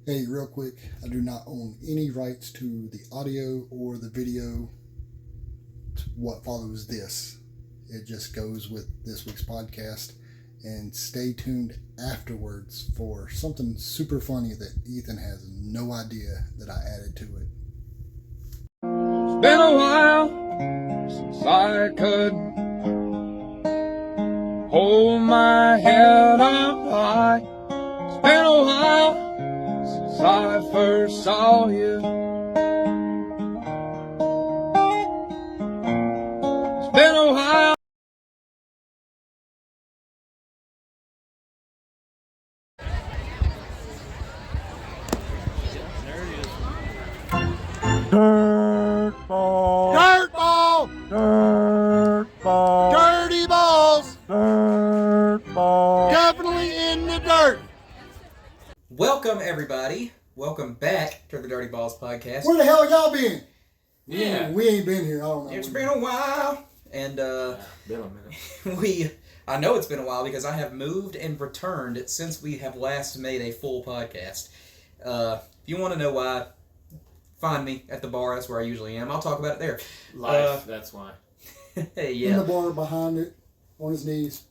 Hey, real quick, I do not own any rights to the audio or the video to what follows this. It just goes with this week's podcast. And stay tuned afterwards for something super funny that Ethan has no idea that I added to it. It's been a while since I could hold my head up high. It's been a while since I first saw you. It's been a while. Dirt ball. Dirt ball! Dirt ball. Dirty balls! Dirt ball. Definitely in the dirt! Welcome, everybody. Welcome back to the Dirty Balls podcast. Where the hell y'all been? Yeah. We ain't been here. I don't know. It's been a while. And Been a minute. I know it's been a while because I have moved and returned since we have last made a full podcast. If you want to know why, find me at the bar. That's where I usually am. I'll talk about it there. Life, that's why. Hey, In the yeah. bar behind it, on his knees.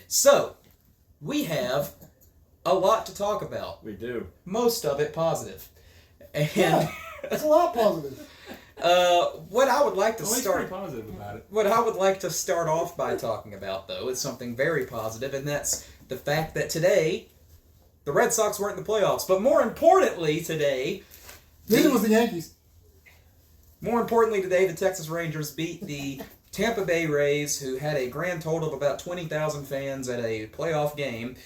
So, we have a lot to talk about. We do. Most of it positive. And Yeah, it's a lot positive. what I would like to Well, he's start pretty positive about it. What I would like to start off by talking about, though, is something very positive, and that's the fact that today, the Red Sox weren't in the playoffs. But more importantly today, Neither was the Yankees. the Texas Rangers beat the Tampa Bay Rays, who had a grand total of about 20,000 fans at a playoff game.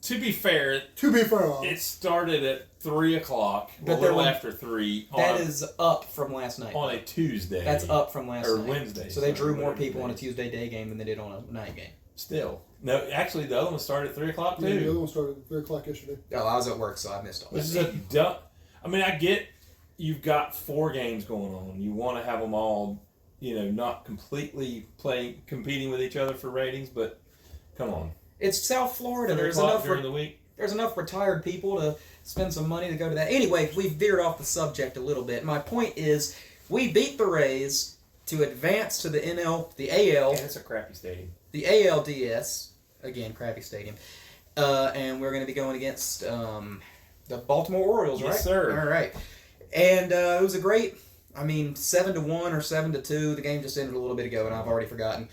To be fair, it started at 3 o'clock, But a little there were- after 3. That is up from last night. on a Tuesday. That's up from last or night. Wednesday. So they drew more whatever people it on a is. Tuesday day game than they did on a night game. Still. No, actually, the other one started at 3 o'clock, Yeah, the other too. one started at 3 o'clock yesterday. Oh, I was at work, so I missed all that. This is a dumb... I mean, I get you've got 4 games going on. You want to have them all, not completely competing with each other for ratings, but come on. It's South Florida. 3 There's o'clock enough during the week. There's enough retired people to spend some money to go to that. Anyway, we've veered off the subject a little bit. My point is, we beat the Rays to advance to the the AL, And it's a crappy stadium. the ALDS, again, crappy stadium, and we're going to be going against the Baltimore Orioles, right? Yes, sir. All right. And it was a great, 7-1 or 7-2. The game just ended a little bit ago, and I've already forgotten,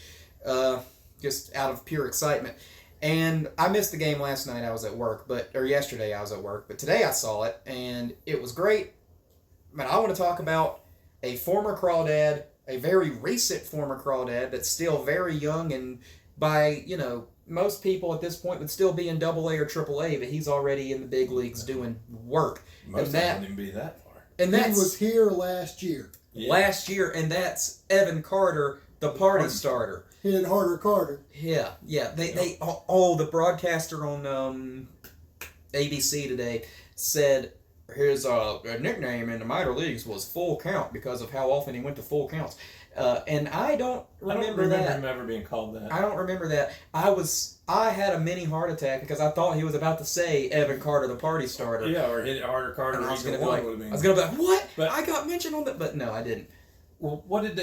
just out of pure excitement. And I missed the game last night. I was at work, or yesterday I was at work. But today I saw it, and it was great. But I want to talk about a former crawdad, a very recent former crawdad that's still very young, and by most people at this point would still be in AA or AAA, but he's already in the big leagues doing work. Most of that- them wouldn't even be that far. And He that's was here last year. last year, and that's Evan Carter, the party starter. Hit Carter. Yeah. The broadcaster on ABC today said his nickname in the minor leagues was Full Count because of how often he went to full counts. And I don't remember that. him ever being called that. I don't remember that. I had a mini heart attack because I thought he was about to say Evan Carter, the party starter. Yeah, or hit it harder, Carter. And I was either gonna one be would've been- like, what? But- I got mentioned on that, but no, I didn't. Well, what did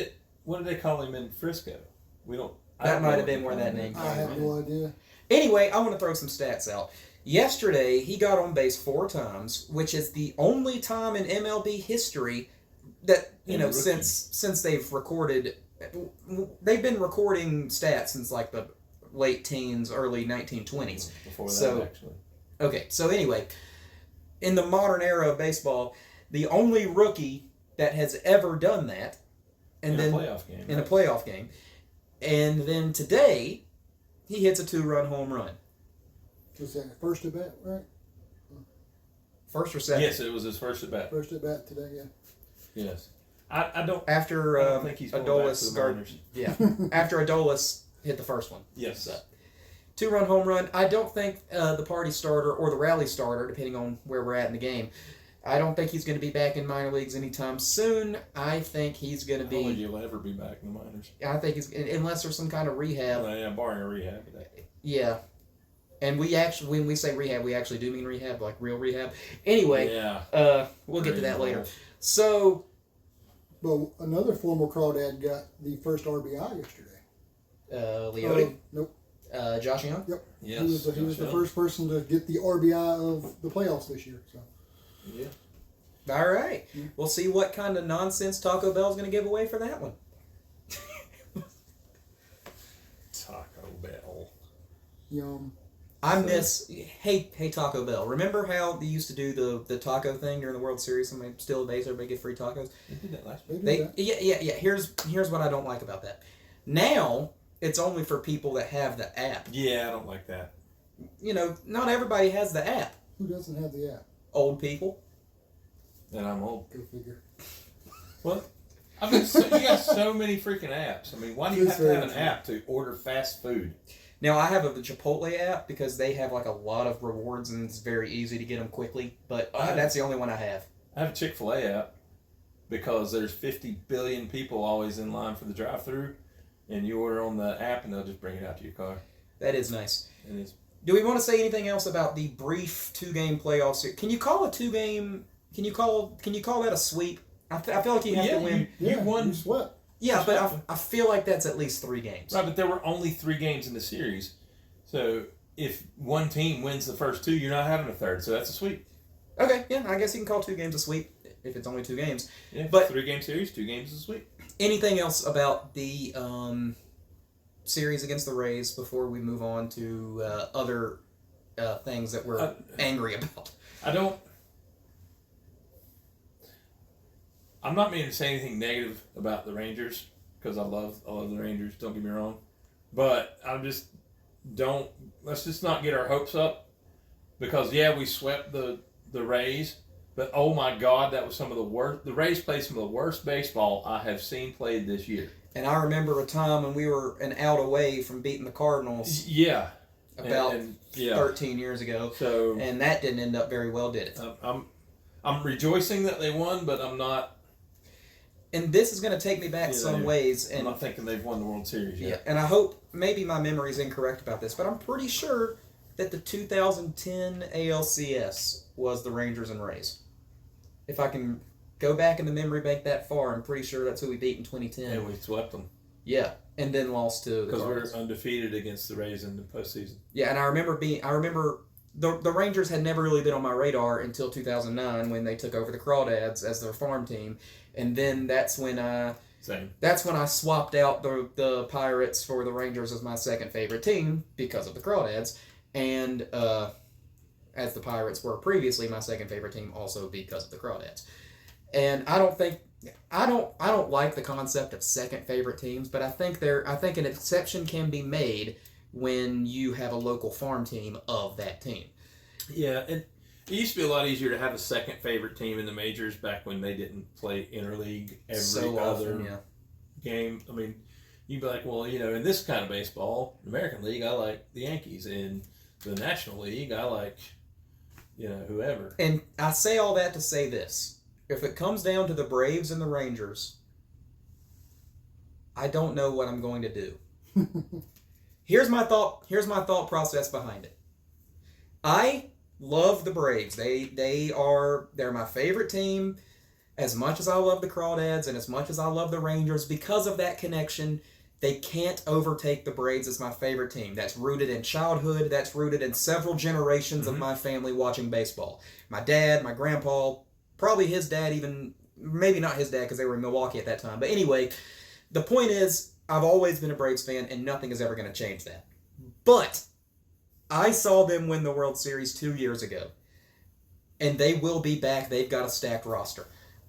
they call him in Frisco? We don't. I That don't might know have been what where they that call name him. I have no idea. Anyway, I want to throw some stats out. Yesterday, he got on base 4 times, which is the only time in MLB history that, since they've recorded. They've been recording stats since like the late teens, early 1920s. Before that, So- actually. Okay, so anyway, in the modern era of baseball, the only rookie that has ever done that, and In then a playoff game. in a playoff game, and then today he hits a 2-run home run. Was that first at bat, right? First or second? Yes, it was his first at bat. First at bat today, yeah. Yes. I don't. After I don't think he's going back Adolis to the guard- minors. yeah, after Adolis hit the first one. Yes. So, 2-run home run. I don't think the party starter or the rally starter, depending on where we're at in the game, I don't think he's going to be back in minor leagues anytime soon. I think he's going to I don't think be. he'll ever be back in the minors. I think he's unless there's some kind of rehab. Well, yeah, barring a rehab. Yeah. And we actually, when we say rehab, we actually do mean rehab, like real rehab. Anyway, Yeah. We'll get to that later. Involved. So, But another former crawdad got the first RBI yesterday. Leote, Nope. Josh Young. Yep. Yes. He was the first person to get the RBI of the playoffs this year. So. Yeah. All right. We'll see what kind of nonsense Taco Bell's going to give away for that one. Taco Bell. Yum. I miss hey Taco Bell. Remember how they used to do the taco thing during the World Series? Somebody steal a base, everybody get free tacos. They did that last They week. do that. Yeah. Here's what I don't like about that. Now it's only for people that have the app. Yeah, I don't like that. You know, not everybody has the app. Who doesn't have the app? Old people. And I'm old. Go figure. What? I mean, you got so many freaking apps. I mean, why do you have to have an app to order fast food? Now I have the Chipotle app because they have like a lot of rewards and it's very easy to get them quickly. But that's the only one I have. I have a Chick-fil-A app because there's 50 billion people always in line for the drive-thru, and you order on the app and they'll just bring it out to your car. That is nice. And it's Do we want to say anything else about the brief 2-game playoff series? Can you call a 2-game? Can you call that a sweep? I feel like you have to win. You won. You swept. Yeah, but I feel like that's at least 3 games. Right, but there were only 3 games in the series. So if one team wins the first 2, you're not having a third. So that's a sweep. Okay, yeah, I guess you can call 2 games a sweep if it's only 2 games. Yeah, But 3-game series, 2 games is a sweep. anything else about the series against the Rays before we move on to other things that we're angry about? I'm not meaning to say anything negative about the Rangers because I love the Rangers. Don't get me wrong, but let's just not get our hopes up because we swept the Rays, but oh my God, that was some of the worst. The Rays played some of the worst baseball I have seen played this year. And I remember a time when we were an out away from beating the Cardinals. Yeah, About 13 years ago. So and that didn't end up very well, did it? I'm rejoicing that they won, but I'm not. And this is going to take me back some ways. And I'm not thinking they've won the World Series yet. Yeah, and I hope maybe my memory is incorrect about this, but I'm pretty sure that the 2010 ALCS was the Rangers and Rays. If I can go back in the memory bank that far, I'm pretty sure that's who we beat in 2010. And we swept them. Yeah, and then lost to the because Cardinals. we're undefeated against the Rays in the postseason. Yeah, and I remember the Rangers had never really been on my radar until 2009 when they took over the Crawdads as their farm team, and then that's when I swapped out the Pirates for the Rangers as my second favorite team because of the Crawdads, and as the Pirates were previously my second favorite team also because of the Crawdads. And I don't like the concept of second favorite teams, but I think an exception can be made when you have a local farm team of that team. Yeah, and it used to be a lot easier to have a second favorite team in the majors back when they didn't play interleague every other game. I mean, you'd be like, well, in this kind of baseball, American League, I like the Yankees. In the National League, I like, whoever. And I say all that to say this. If it comes down to the Braves and the Rangers, I don't know what I'm going to do. Here's my thought process behind it. I love the Braves. They're my favorite team. As much as I love the Crawdads and as much as I love the Rangers, because of that connection, they can't overtake the Braves as my favorite team. That's rooted in childhood. That's rooted in several generations of my family watching baseball. My dad, my grandpa, probably his dad, even maybe not his dad because they were in Milwaukee at that time. But anyway, the point is, I've always been a Braves fan, and nothing is ever going to change that. But I saw them win the World Series 2 years ago, and they will be back. They've got a stacked roster.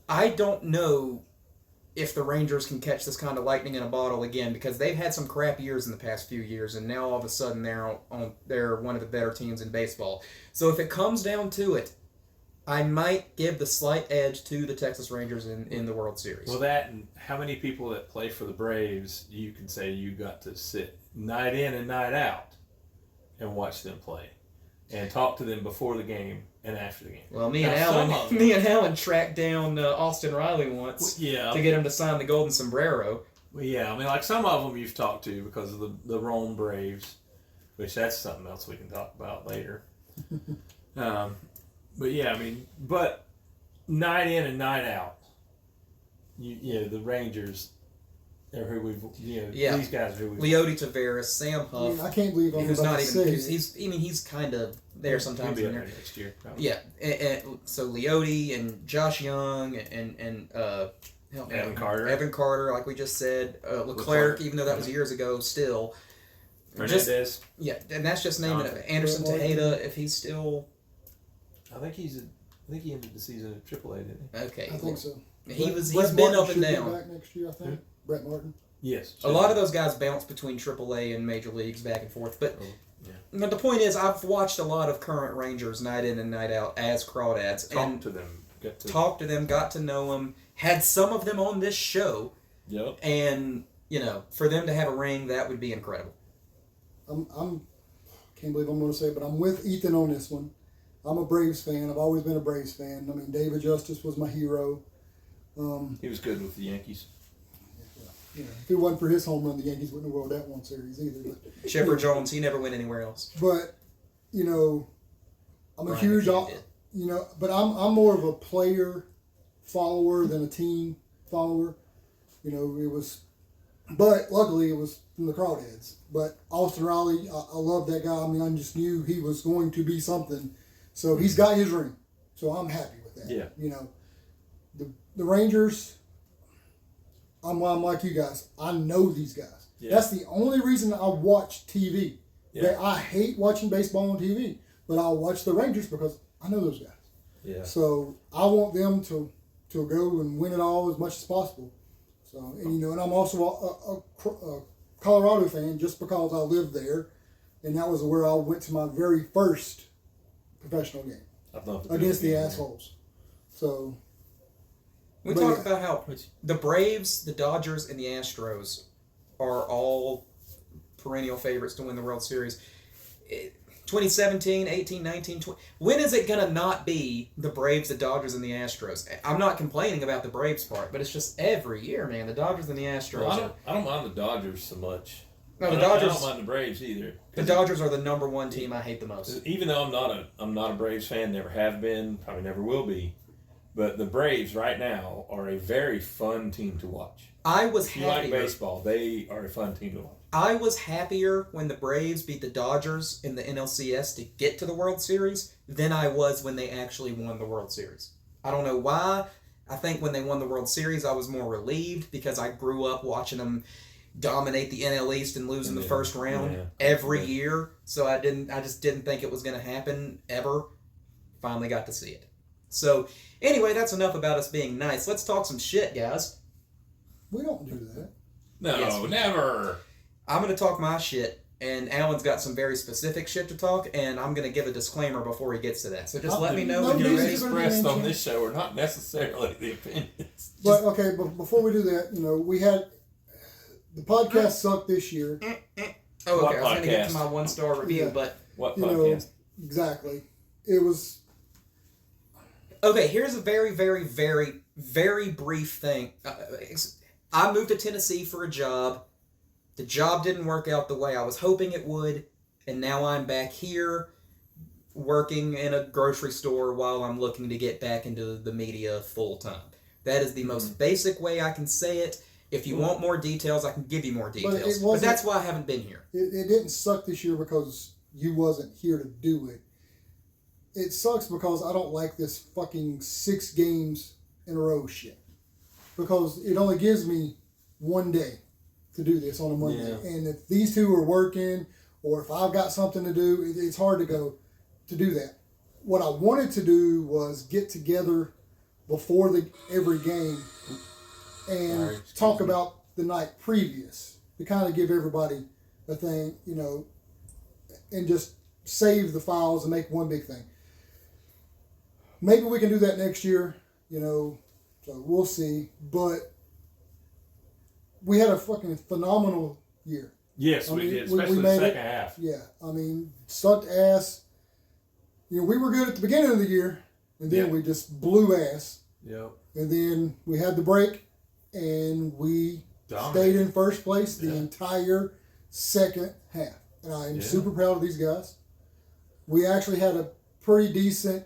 I don't know if the Rangers can catch this kind of lightning in a bottle again because they've had some crap years in the past few years, and now all of a sudden they're one of the better teams in baseball. So if it comes down to it, I might give the slight edge to the Texas Rangers in the World Series. Well, that and how many people that play for the Braves, you can say you got to sit night in and night out and watch them play and talk to them before the game and after the game. Well, me and Alan tracked down Austin Riley once to get him to sign the Golden Sombrero. Well, yeah, I mean, like some of them you've talked to because of the Rome Braves. which that's something else we can talk about later. But yeah, I mean, but night in and night out, the Rangers are who we've, these guys are who we've. Leody Taveras, Sam Huff. I can't believe I'm who's about not to even. say. He's kind of there sometimes. He'll in be there. up there next year. Probably. Yeah, and so Leody and Josh Young and Evan Carter. Evan Carter, like we just said, Leclerc, even though that was years ago, still. Hernandez. And that's just naming it. Anderson Tejeda, if he's still. I think he ended the season at AAA, didn't he? Okay. I think so. He's Brett been Martin up and should be down. back next year, I think. Brett Martin. Yes. A lot of those guys bounce between AAA and major leagues back and forth. But yeah. the point is, I've watched a lot of current Rangers night in and night out as crawdads. Talked to them. Got to know them, had some of them on this show. Yep. And, for them to have a ring, that would be incredible. I'm can't believe I'm going to say it, but I'm with Ethan on this one. I'm a Braves fan. I've always been a Braves fan. I mean, David Justice was my hero. He was good with the Yankees. If it wasn't for his home run, the Yankees wouldn't have won that one series either. But, Chipper Jones, he never went anywhere else. But, I'm a Brian huge, McKee did. but I'm more of a player follower than a team follower. But luckily it was from the Crawdads. But Austin Riley, I love that guy. I mean, I just knew he was going to be something. So he's got his ring. So I'm happy with that. Yeah. The Rangers, I'm like you guys. I know these guys. Yeah. That's the only reason I watch TV. Yeah. I hate watching baseball on TV, but I'll watch the Rangers because I know those guys. Yeah. So I want them to go and win it all as much as possible. So and I'm also a Colorado fan just because I lived there, and that was where I went to my very first professional game against the Assholes. So. We talk about how the Braves, the Dodgers, and the Astros are all perennial favorites to win the World Series. 2017, 18, 19, 20. When is it going to not be the Braves, the Dodgers, and the Astros? I'm not complaining about the Braves part, but it's just every year, man. The Dodgers and the Astros. Well, I don't mind the Dodgers so much. No, I don't mind the Braves either. The Dodgers are the number one team I hate the most. Even though I'm not a Braves fan, never have been, probably never will be. But the Braves right now are a very fun team to watch. If you like baseball, they are a fun team to watch. I was happier when the Braves beat the Dodgers in the NLCS to get to the World Series than I was when they actually won the World Series. I don't know why. I think when they won the World Series, I was more relieved because I grew up watching them dominate the NL East and lose in the first round every year. So I just didn't think it was going to happen ever. Finally got to see it. So anyway, that's enough about us being nice. Let's talk some shit, guys. We don't do that. No, never. I'm going to talk my shit, and Alan's got some very specific shit to talk, and I'm going to give a discllaimer before he gets to that. So just let me know when you're ready. Expressed on this show are not necessarily the opinions. But okay, but before we do that, we had the podcast sucked this year. Oh, okay. I was going to get to my 1-star review, but what podcast? Exactly. It was. Okay, here's a very, very, very, very brief thing. I moved to Tennessee for a job. The job didn't work out the way I was hoping it would, and now I'm back here working in a grocery store while I'm looking to get back into the media full time. That is the most basic way I can say it. If you want more details, I can give you more details. But that's why I haven't been here. It didn't suck this year because you wasn't here to do it. It sucks because I don't like this fucking 6 games in a row shit. Because it only gives me one day to do this on a Monday. Yeah. And if these two are working or if I've got something to do, it's hard to go to do that. What I wanted to do was get together before every game and talk about the night previous to kind of give everybody a thing, and just save the files and make one big thing. Maybe we can do that next year, so we'll see. But we had a fucking phenomenal year. Yes, we did, especially the second half. Yeah, sucked ass. We were good at the beginning of the year, and then we just blew ass. Yep. And then we had the break, and we stayed in first place the entire second half. and I am super proud of these guys. We actually had a pretty decent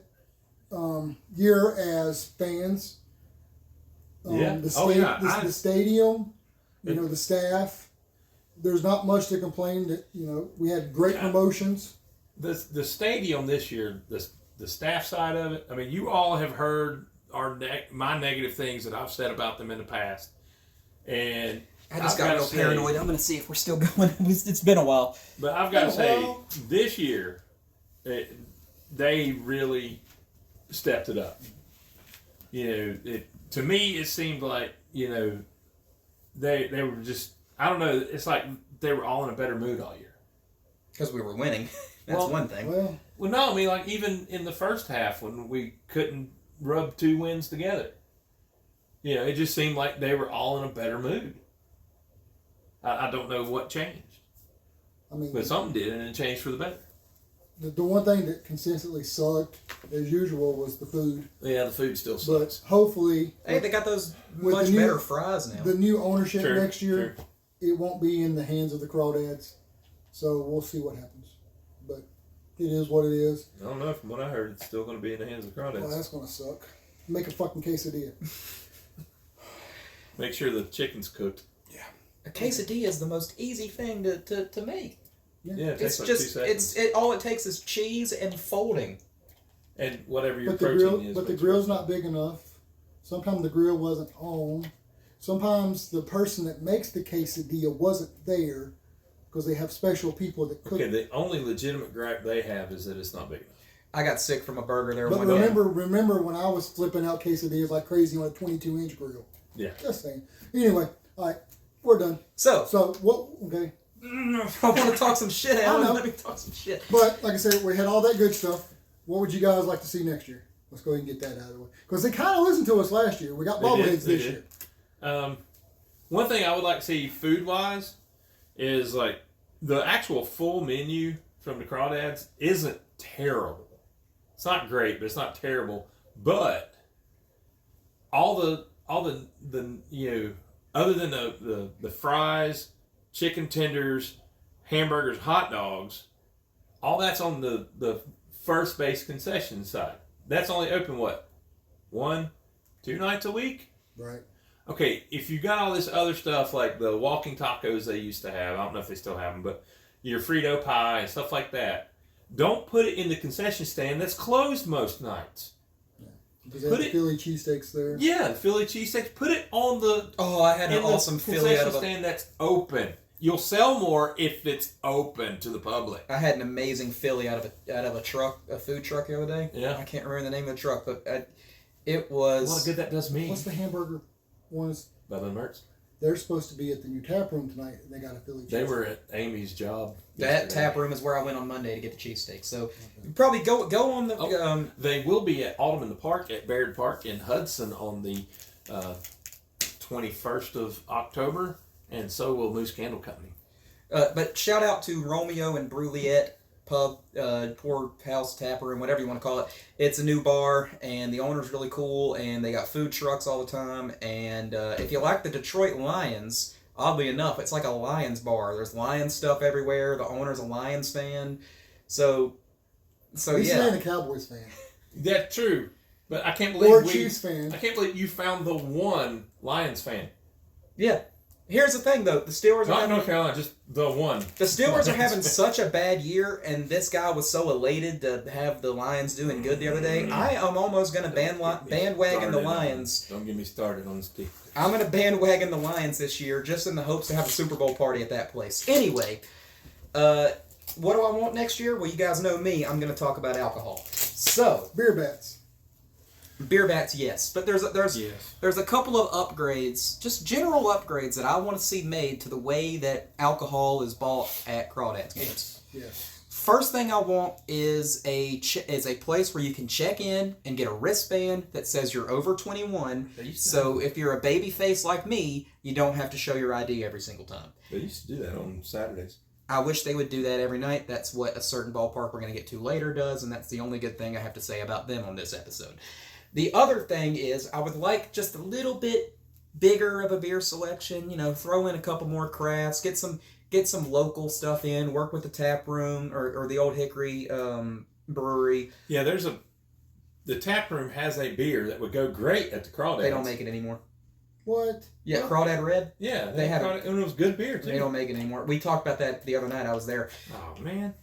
year as fans. The stadium, the staff. There's not much to complain. That we had great promotions. The stadium this year, the staff side of it. I mean, you all have heard my negative things that I've said about them in the past, and I just got real paranoid. I'm going to see if we're still going. It's been a while. But I've got to say, this year, they really stepped it up. To me, it seemed like, they were just, I don't know, it's like they were all in a better mood all year. Because we were winning. That's one thing. Well, no, I mean, like, even in the first half when we couldn't rub 2 wins together, it just seemed like they were all in a better mood. I don't know what changed. I mean, but something did, and it changed for the better. The one thing that consistently sucked, as usual, was the food. Yeah, the food still sucks. But hopefully... Hey, they got those much better fries now. The new ownership next year, it won't be in the hands of the crawdads. So we'll see what happens. But it is what it is. I don't know. From what I heard, it's still going to be in the hands of the crawdads. Well, that's going to suck. Make a fucking quesadilla. Make sure the chicken's cooked. Yeah. A quesadilla is the most easy thing to make. Yeah, it takes it's like just 2 seconds. all it takes is cheese and folding. And whatever your protein is. But the grill's not big enough. Sometimes the grill wasn't on. Sometimes the person that makes the quesadilla wasn't there because they have special people that cook. Okay, the only legitimate gripe they have is that it's not big enough. I got sick from a burger there. But remember when I was flipping out quesadillas like crazy on a 22-inch grill? Yeah. Just saying. Anyway, all right, we're done. So what? Okay. I want to talk some shit, Alan. Let me talk some shit. But like I said, we had all that good stuff. What would you guys like to see next year? Let's go ahead and get that out of the way. Because they kind of listened to us last year. We got bobbleheads this year. One thing I would like to see food-wise is like the actual full menu from the Crawdads isn't terrible. It's not great, but it's not terrible. But all the other than the fries, chicken tenders, hamburgers, hot dogs, all that's on the first base concession side. That's only open, 1-2 nights a week? Right. Okay, if you got all this other stuff like the walking tacos they used to have, I don't know if they still have them, but your Frito pie and stuff like that, don't put it in the concession stand that's closed most nights. Does that have Philly cheesesteaks there? Yeah, the Philly cheesesteaks. Put it on the I had an awesome Philly out of a stand that's open. You'll sell more if it's open to the public. I had an amazing Philly out of a truck, a food truck the other day. Yeah. I can't remember the name of the truck, but it was. What good that does me. What's the hamburger ones? Bubba and Mertz. They're supposed to be at the new tap room tonight, and they got a Philly cheesesteak. They were at Amy's job. That tap room is where I went on Monday to get the cheesesteak. So you probably go on the. They will be at Autumn in the Park at Baird Park in Hudson on the 21st of October, and so will Moose Candle Company. But shout out to Romeo and Bruliette Pub, Poorhouse Tap Room, whatever you want to call it. It's a new bar, and the owner's really cool, and they got food trucks all the time. And if you like the Detroit Lions, oddly enough, it's like a Lions bar. There's Lions stuff everywhere. The owner's a Lions fan. So He's yeah. a Cowboys fan. That's true. But I can't believe Or Chiefs fan. I can't believe you found the one Lions fan. Yeah. Here's the thing, though. The Steelers Not North Carolina, just the one. The Steelers are having such a bad year, and this guy was so elated to have the Lions doing good the other day. I am almost going to bandwagon the Lions. Don't get me started on this team. I'm going to bandwagon the Lions this year just in the hopes to have a Super Bowl party at that place. Anyway, what do I want next year? Well, you guys know me. I'm going to talk about alcohol. So, Beer bats. beer bats, yes. But there's a couple of upgrades, just general upgrades that I want to see made to the way that alcohol is bought at Crawdads games. Yes. First thing I want is a place where you can check in and get a wristband that says you're over 21. So if you're a baby face like me, you don't have to show your ID every single time. They used to do that on Saturdays. I wish they would do that every night. That's what a certain ballpark we're going to get to later does, and that's the only good thing I have to say about them on this episode. The other thing is I would like just a little bit bigger of a beer selection, throw in a couple more crafts, get some get some local stuff in, work with the tap room or the Old Hickory brewery. Yeah, the tap room has a beer that would go great at the Crawdads. They don't make it anymore. What? Yeah, Crawdad Red. Yeah, they have it, and it was good beer too. They don't make it anymore. We talked about that the other night. I was there. Oh man!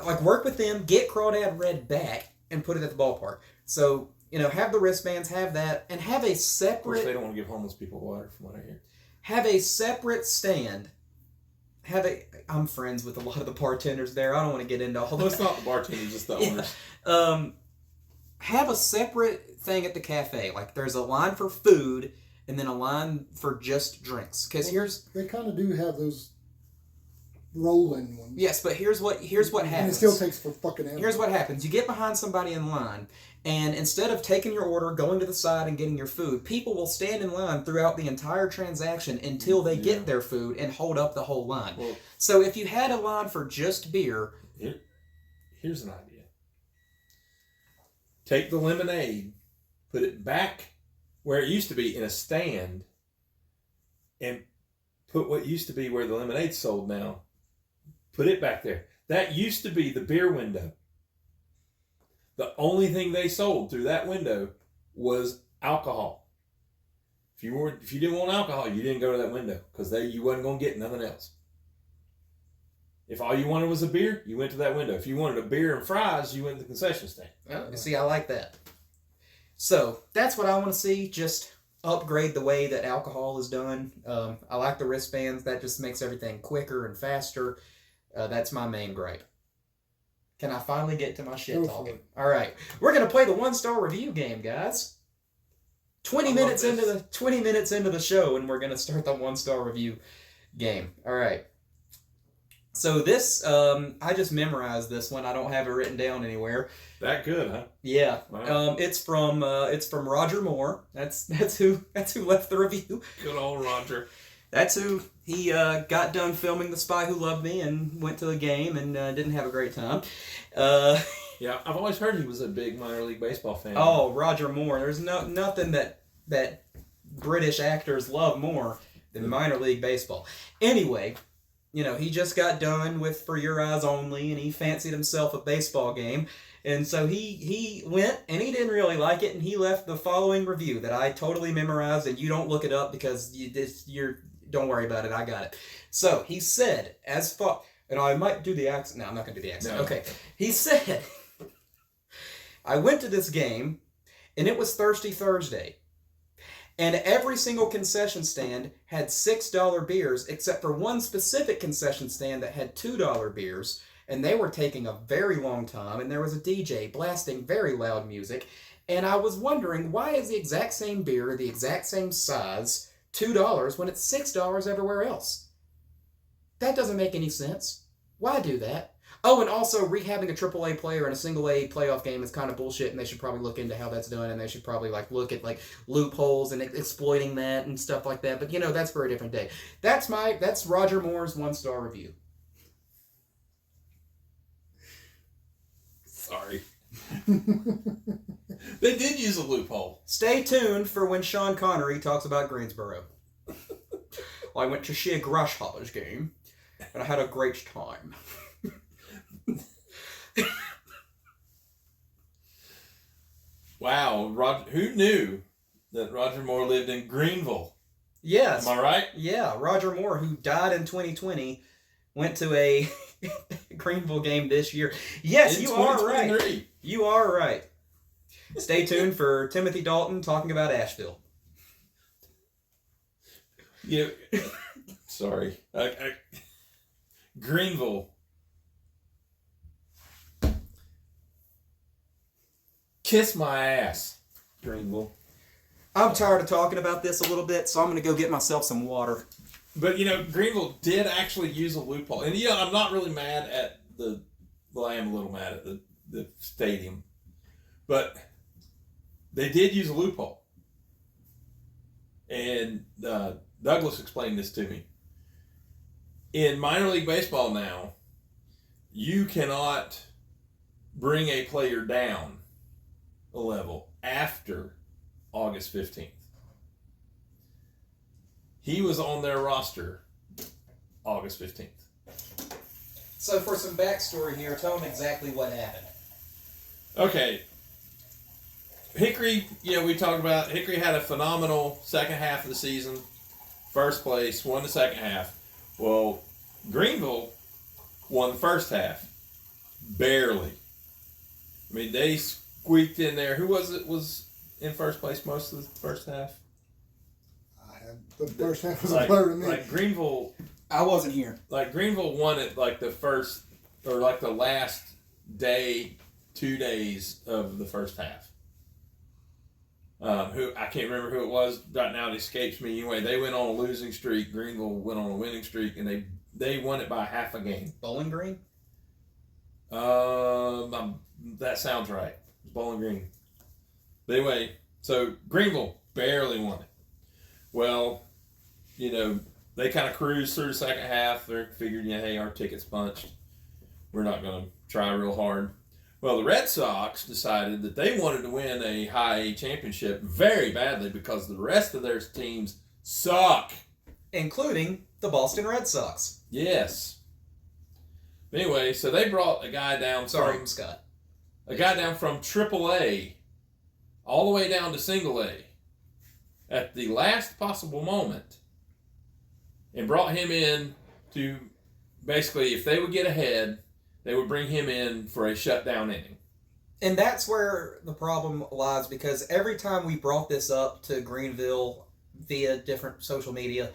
Like, work with them, get Crawdad Red back, and put it at the ballpark. So, have the wristbands, have that, and have a separate. Of course, they don't want to give homeless people water, from what I hear. Have a separate stand. I'm friends with a lot of the bartenders there. I don't want to get into all Well, it's that. not the bartenders, it's the owners. Have a separate thing at the cafe. Like, there's a line for food and then a line for just drinks. Because they kind of do have those rolling ones. Yes, but here's what happens. And it still takes for fucking hours. Here's what happens. You get behind somebody in line, and instead of taking your order, going to the side, and getting your food, people will stand in line throughout the entire transaction until they get their food and hold up the whole line. Well, so if you had a line for just beer... Here's an idea. Take the lemonade, put it back where it used to be in a stand, and put what used to be where the lemonade's sold now. Put it back there. That used to be the beer window. The only thing they sold through that window was alcohol. If you didn't want alcohol, you didn't go to that window because you wasn't going to get nothing else. If all you wanted was a beer, you went to that window. If you wanted a beer and fries, you went to the concession stand. Oh, see, I like that. So that's what I want to see. Just upgrade the way that alcohol is done. I like the wristbands. That just makes everything quicker and faster. That's my main gripe. Can I finally get to my shit talking? All right, we're gonna play the 1-star review game, guys. 20 minutes into the show, and we're gonna start the 1-star review game. All right. So this, I just memorized this one. I don't have it written down anywhere. That good, huh? Yeah. Wow. It's from Roger Moore. That's who left the review. Good old Roger. That's who. He got done filming The Spy Who Loved Me and went to the game and didn't have a great time. Yeah, I've always heard he was a big minor league baseball fan. Oh, Roger Moore. There's nothing that British actors love more than minor league baseball. Anyway, he just got done with For Your Eyes Only, and he fancied himself a baseball game. And so he went, and he didn't really like it, and he left the following review that I totally memorized, and you don't look it up because don't worry about it, I got it. So, he said, and I might do the accent. No, I'm not going to do the accent. No. Okay. He said, I went to this game, and it was Thirsty Thursday. And every single concession stand had $6 beers, except for one specific concession stand that had $2 beers, and they were taking a very long time, and there was a DJ blasting very loud music, and I was wondering, why is the exact same beer, the exact same size, $2 when it's $6 everywhere else? That doesn't make any sense. Why do that? Oh, and also rehabbing a AAA player in a single A playoff game is kind of bullshit, and they should probably look into how that's done, and they should probably look at loopholes and exploiting that and stuff like that. But that's for a different day. That's Roger Moore's 1-star review. Sorry. They did use a loophole. Stay tuned for when Sean Connery talks about Greensboro. Well, I went to see a Grasshopper's game, and I had a great time. Wow, Roger, who knew that Roger Moore lived in Greenville? Yes. Am I right? Yeah, Roger Moore, who died in 2020, went to a Greenville game this year. Yes, you are right. You are right. Stay tuned for Timothy Dalton talking about Asheville. Sorry. Greenville. Kiss my ass, Greenville. I'm tired of talking about this a little bit, so I'm going to go get myself some water. But, Greenville did actually use a loophole. And, I'm not really mad at I am a little mad at the stadium. But they did use a loophole. And Douglas explained this to me. In minor league baseball now, you cannot bring a player down a level after August 15th. He was on their roster August 15th. So for some backstory here, tell them exactly what happened. Okay. Hickory, we talked about Hickory had a phenomenal second half of the season. First place, won the second half. Well, Greenville won the first half. Barely. I mean, they squeaked in there. Who was in first place most of the first half? The first half was a blur to me. Like Greenville, I wasn't here. like Greenville won it like the first or like the last day, 2 days of the first half. Who I can't remember who it was right now. It escapes me. Anyway, they went on a losing streak. Greenville went on a winning streak, and they won it by half a game. Bowling Green. That sounds right. Bowling Green. But anyway, so Greenville barely won it. Well, they kind of cruised through the second half. They figured, hey, our ticket's punched. We're not going to try real hard. Well, the Red Sox decided that they wanted to win a high A championship very badly because the rest of their teams suck. Including the Boston Red Sox. Yes. But anyway, so they brought a guy down. Sorry, Scott. A guy down from AAA all the way down to Single A at the last possible moment and brought him in to basically, if they would get ahead, they would bring him in for a shutdown inning. And that's where the problem lies, because every time we brought this up to Greenville via different social media,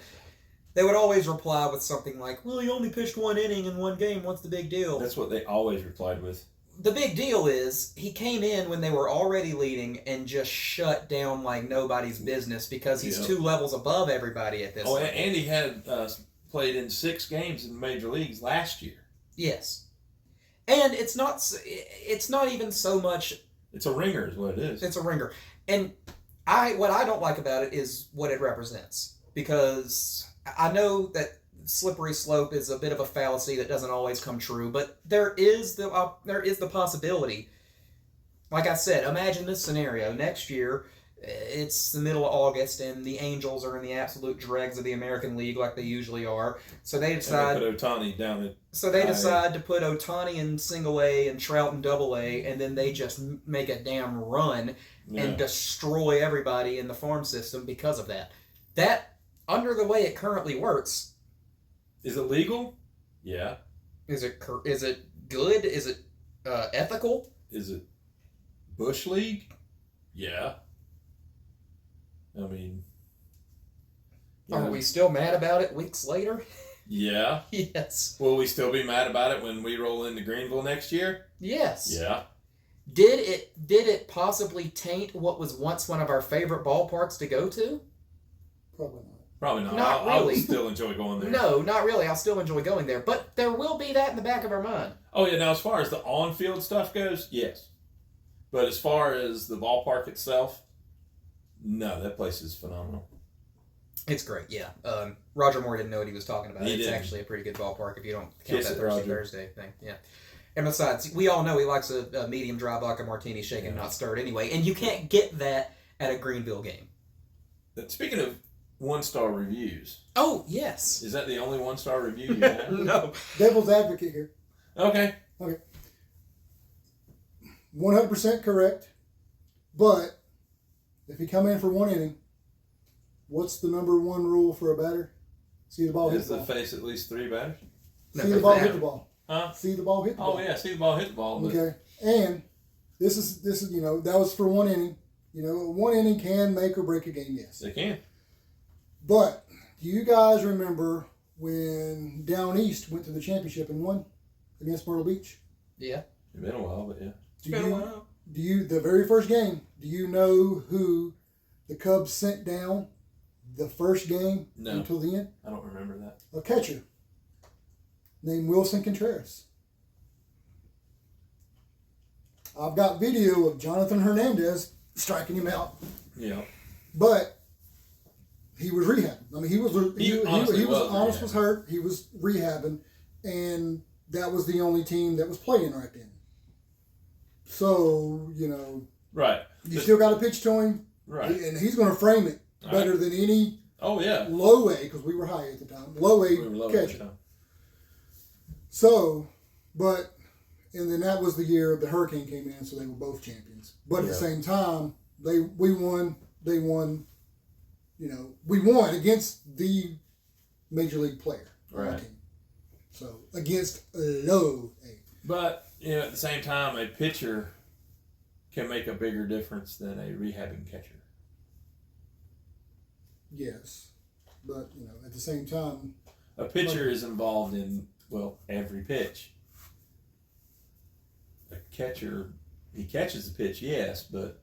they would always reply with something like, well, you only pitched one inning in one game. What's the big deal? That's what they always replied with. The big deal is he came in when they were already leading and just shut down like nobody's business because he's 2 levels above everybody at this point. And he had played in 6 games in the major leagues last year. Yes. And it's not even so much... It's a ringer is what it is. It's a ringer. And what I don't like about it is what it represents. Because I know that slippery slope is a bit of a fallacy that doesn't always come true, but there is the possibility. Like I said, imagine this scenario. Next year, it's the middle of August, and the Angels are in the absolute dregs of the American League like they usually are. So they decide... And they put Ohtani down at... So they decide to put Ohtani in Single A and Trout in Double A, and then they just make a damn run and destroy everybody in the farm system because of that. That, under the way it currently works... Is it legal? Yeah. Is it good? Is it ethical? Is it Bush League? Yeah. I mean... Are we still mad about it weeks later? Yeah. Yes. Will we still be mad about it when we roll into Greenville next year? Yes. Yeah. Did it possibly taint what was once one of our favorite ballparks to go to? Probably not. Probably not. Not I really. would still enjoy going there. No, not really. I'll still enjoy going there. But there will be that in the back of our mind. Oh, yeah. Now, as far as the on-field stuff goes, yes. But as far as the ballpark itself, no, that place is phenomenal. It's great, yeah. Roger Moore didn't know what he was talking about. He It's didn't. actually a pretty good ballpark if you don't count Kiss that it, Thursday thing. Yeah. And besides, we all know he likes a medium dry vodka martini shaken, not stirred anyway. And you can't get that at a Greenville game. Speaking of one-star reviews, Oh, yes. is that the only one-star review you have? No. Devil's advocate here. Okay. 100% correct. But if you come in for 1 inning, what's the number 1 rule for a batter? See the ball, hit Is the the ball. face at least 3 batters? See the ball, hit the ball. Huh? See the ball, hit the ball. Oh, yeah. See the ball, hit the ball. But Okay. And this is that was for 1 inning. 1 inning can make or break a game, yes. They can. But do you guys remember when Down East went to the championship and won against Myrtle Beach? Yeah. It's been a while, but yeah. Do you the very first game, do you know who the Cubs sent down the first game until the end? I don't remember that. A catcher named Wilson Contreras. I've got video of Jonathan Hernandez striking him out. Yeah. But he was rehabbing. I mean, he was honest was hurt. He was rehabbing, and that was the only team that was playing right then. So, Right. you still got to pitch to him. Right. And he's going to frame it better than any Oh, yeah. low A, because we were high at the time, low A We were low at the catcher. time. So, and then that was the year the Hurricane came in, so they were both champions. But at the same time, we won. They won. We won against the major league player on our team. So against low A. But at the same time, a pitcher can make a bigger difference than a rehabbing catcher. Yes, but at the same time, a pitcher is involved in every pitch. A catcher, he catches the pitch, yes, but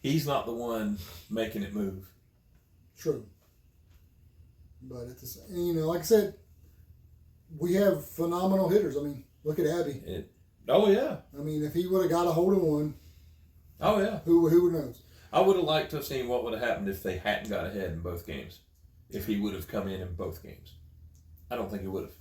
he's not the one making it move. True. But at the same, like I said, we have phenomenal hitters. I mean, look at Abby. Oh yeah. I mean, if he would have got a hold of one. Oh yeah. Who knows? I would have liked to have seen what would have happened if they hadn't got ahead in both games. If he would have come in both games, I don't think he would have.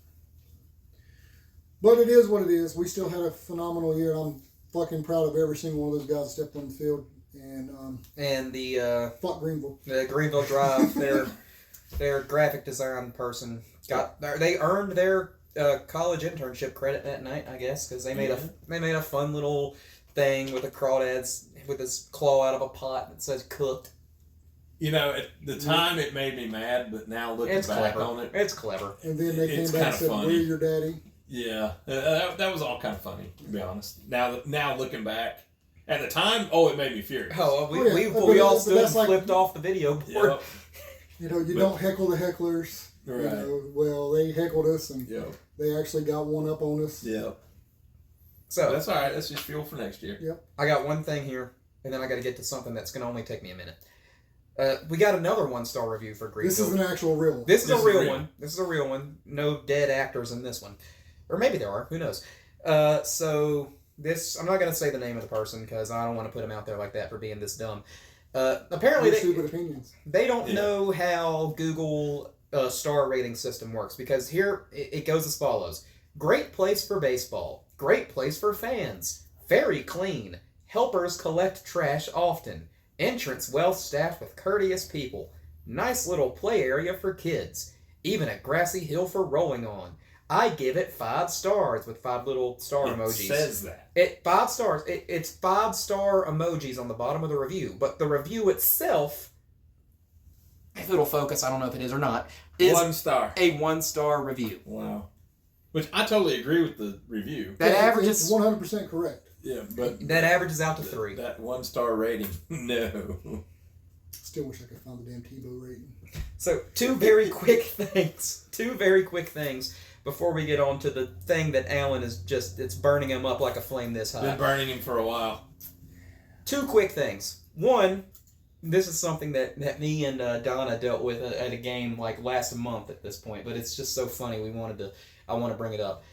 But it is what it is. We still had a phenomenal year. I'm fucking proud of every single one of those guys that stepped on the field and the fuck Greenville. The Greenville Drive, their graphic design person they earned their college internship credit that night, I guess, because they made a fun little thing with a crawdads with his claw out of a pot that says cooked. At the time it made me mad, but now looking back on it, it's clever. And then they came back and said, "We're your daddy." Yeah, that was all kind of funny, to be honest. Now looking back, at the time, it made me furious. We all stood and flipped off the video board. Yep. You don't heckle the hecklers. Right. They heckled us, and they actually got one up on us. Yep. So that's all right. That's just fuel for next year. Yep. I got one thing here, and then I got to get to something that's going to only take me a minute. We got another 1-star review for Greenville. This is an actual real one. This is a real one. This is a real one. No dead actors in this one. Or maybe there are. Who knows? So this, I'm not going to say the name of the person because I don't want to put him out there like that for being this dumb. Apparently stupid opinions. They don't know how Google star rating system works, because here it goes as follows. Great place for baseball. Great place for fans. Very clean. Helpers collect trash often. Entrance well staffed with courteous people. Nice little play area for kids. Even a grassy hill for rolling on. I give it 5 stars with 5 little star emojis. It says that. 5 stars. It's 5-star emojis on the bottom of the review. But the review itself, if it'll focus, I don't know if it is or not, is 1 star. a 1-star review. Wow. Which I totally agree with the review. That averages... It's 100% correct. Yeah, but... That averages out to 3. That 1-star rating. No. Still wish I could find the damn Tebow rating. So, 2 very quick things. 2 very quick things before we get on to the thing that Alan is just... It's burning him up like a flame this high. Been burning him for a while. 2 quick things. One, this is something that me and Donna dealt with at a game like last month at this point, but it's just so funny. I want to bring it up.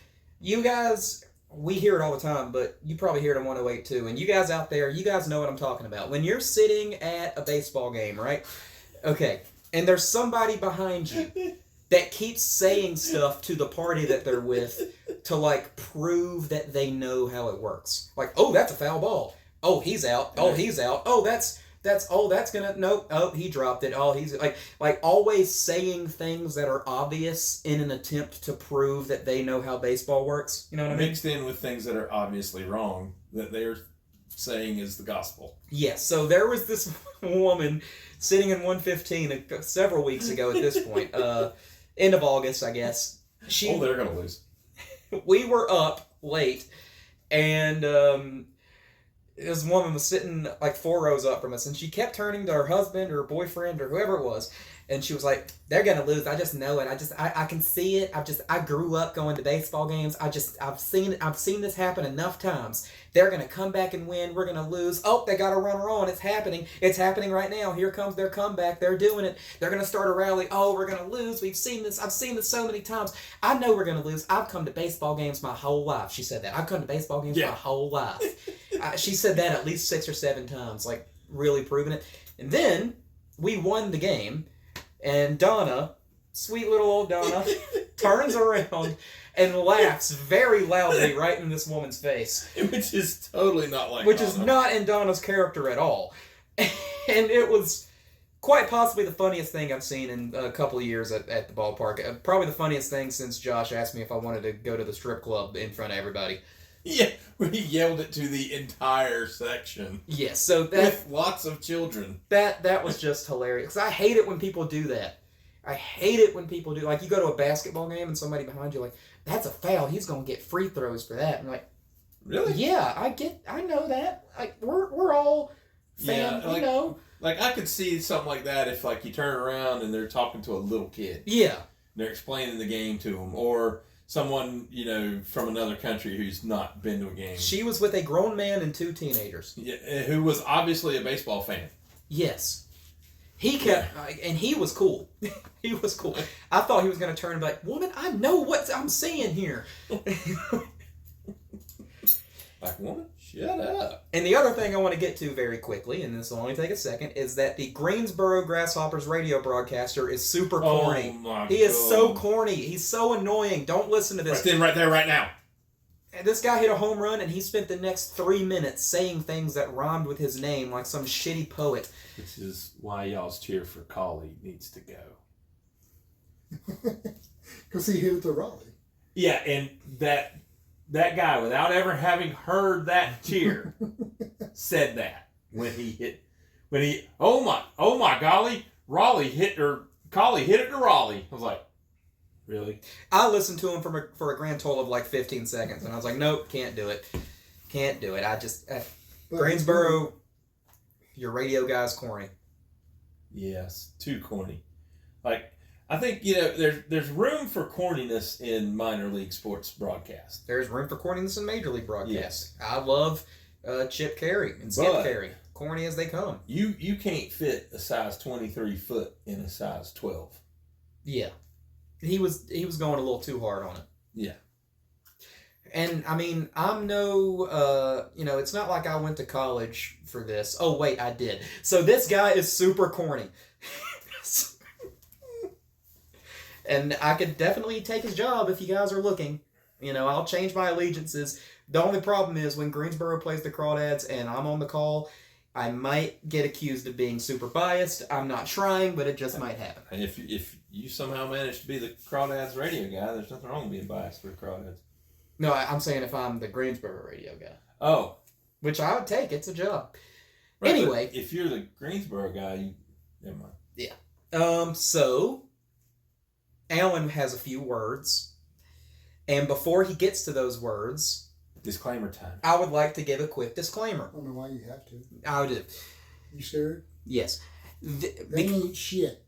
You guys, we hear it all the time, but you probably hear it on 108 too. And you guys out there, you guys know what I'm talking about. When you're sitting at a baseball game, right? Okay. And there's somebody behind you that keeps saying stuff to the party that they're with to like prove that they know how it works. Like, oh, that's a foul ball. Oh, he's out. Oh, he's out. Oh, that's gonna, nope. Oh, he dropped it. Oh, he's like always saying things that are obvious in an attempt to prove that they know how baseball works. You know what I mean? Mixed in with things that are obviously wrong that they're saying is the gospel. Yes. So there was this woman sitting in 115 several weeks ago at this point, end of August, I guess. They're gonna lose. We were up late, and this woman was sitting like 4 rows up from us, and she kept turning to her husband or her boyfriend or whoever it was, and she was like, "They're gonna lose. I just know it. I can see it. I grew up going to baseball games. I've seen this happen enough times. They're gonna come back and win. We're gonna lose. Oh, they got a runner on. It's happening. It's happening right now. Here comes their comeback. They're doing it. They're gonna start a rally. Oh, we're gonna lose. We've seen this. I've seen this so many times. I know we're gonna lose. I've come to baseball games my whole life." She said that. "I've come to baseball games my whole life." She said that at least 6 or 7 times, like really proving it. And then we won the game, and Donna, sweet little old Donna, turns around and laughs very loudly right in this woman's face. Which is totally not like Which Donna. is not in Donna's character at all. And it was quite possibly the funniest thing I've seen in a couple of years at the ballpark. Probably the funniest thing since Josh asked me if I wanted to go to the strip club in front of everybody. Yeah, we yelled it to the entire section. Yes, so With lots of children. that was just hilarious. 'Cause I hate it when people do that. I hate it when people do, like, you go to a basketball game and somebody behind you like, that's a foul. He's gonna get free throws for that. And you're like, Really? yeah, I know that. Like, we're all fans, like, you know. Like, I could see something like that if, like, you turn around and they're talking to a little kid. Yeah. They're explaining the game to them, or someone, from another country who's not been to a game. She was with a grown man and 2 teenagers. Yeah, who was obviously a baseball fan. Yes. He kept, and he was cool. He was cool. I thought he was going to turn and be like, woman, I know what I'm saying here. Like, woman, shut up. And the other thing I want to get to very quickly, and this will only take a second, is that the Greensboro Grasshoppers radio broadcaster is super corny. Oh my He is so corny. He's so annoying. Don't listen to this. Right there, right now. And this guy hit a home run, and he spent the next 3 minutes saying things that rhymed with his name like some shitty poet. This is why y'all's cheer for Collie needs to go. Because he hit it to Raleigh. Yeah, and that guy, without ever having heard that cheer, said that oh my golly, Collie hit it to Raleigh. I was like, really? I listened to him for a grand total of like 15 seconds, and I was like, nope, can't do it. Can't do it. Greensboro, your radio guy's corny. Yes, too corny. Like, I think, there's room for corniness in minor league sports broadcast. There's room for corniness in major league broadcasts. Yes. I love Chip Carey and Skip Carey. Corny as they come. You can't fit a size 23 foot in a size 12. Yeah. He was going a little too hard on it. Yeah. And, I mean, I'm no, it's not like I went to college for this. Oh, wait, I did. So this guy is super corny. And I could definitely take his job if you guys are looking. I'll change my allegiances. The only problem is when Greensboro plays the Crawdads and I'm on the call, I might get accused of being super biased. I'm not trying, but it just might happen. And if you somehow manage to be the Crawdads radio guy, there's nothing wrong with being biased for the Crawdads. No, I'm saying if I'm the Greensboro radio guy. Oh. Which I would take. It's a job. Right, anyway. If you're the Greensboro guy, never mind. Yeah. So, Alan has a few words. And before he gets to those words... Disclaimer time. I would like to give a quick disclaimer. I don't know why you have to. I do. You scared? Yes. They ain't shit.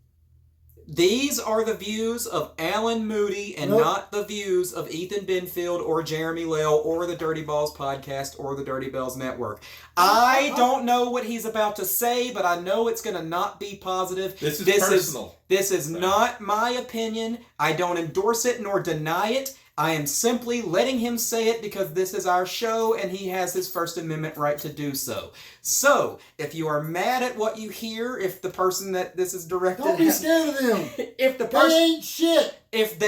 These are the views of Alan Moody and not the views of Ethan Benfield or Jeremy Lale or the Dirty Balls podcast or the Dirty Bells Network. I don't know what he's about to say, but I know it's going to not be positive. This is personal. This is not my opinion. I don't endorse it nor deny it. I am simply letting him say it because this is our show and he has his First Amendment right to do so. So, if you are mad at what you hear, if the person that this is directed Don't be scared of them. If the They person ain't shit. if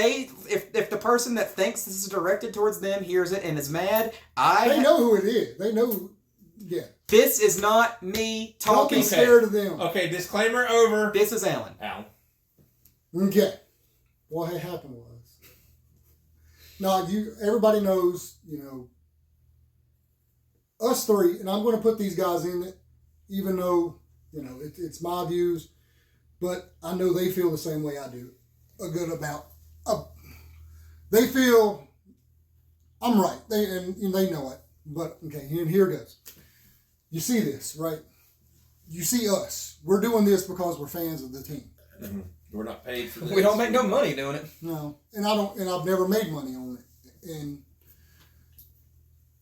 the person that thinks this is directed towards them hears it and is mad, They know who it is. They know. Yeah. This is not me Don't talking. be scared of them. Okay, disclaimer over. This is Alan. Alan. Okay. What had happened was. Now, everybody knows, us three, and I'm going to put these guys in it, even though, it's my views, but I know they feel the same way I do. They feel I'm right. And they know it. But, okay, and here it goes. You see this, right? You see us. We're doing this because we're fans of the team. Mm-hmm. We're not paid for this. We don't make no money doing it. No, and I've never made money on it. And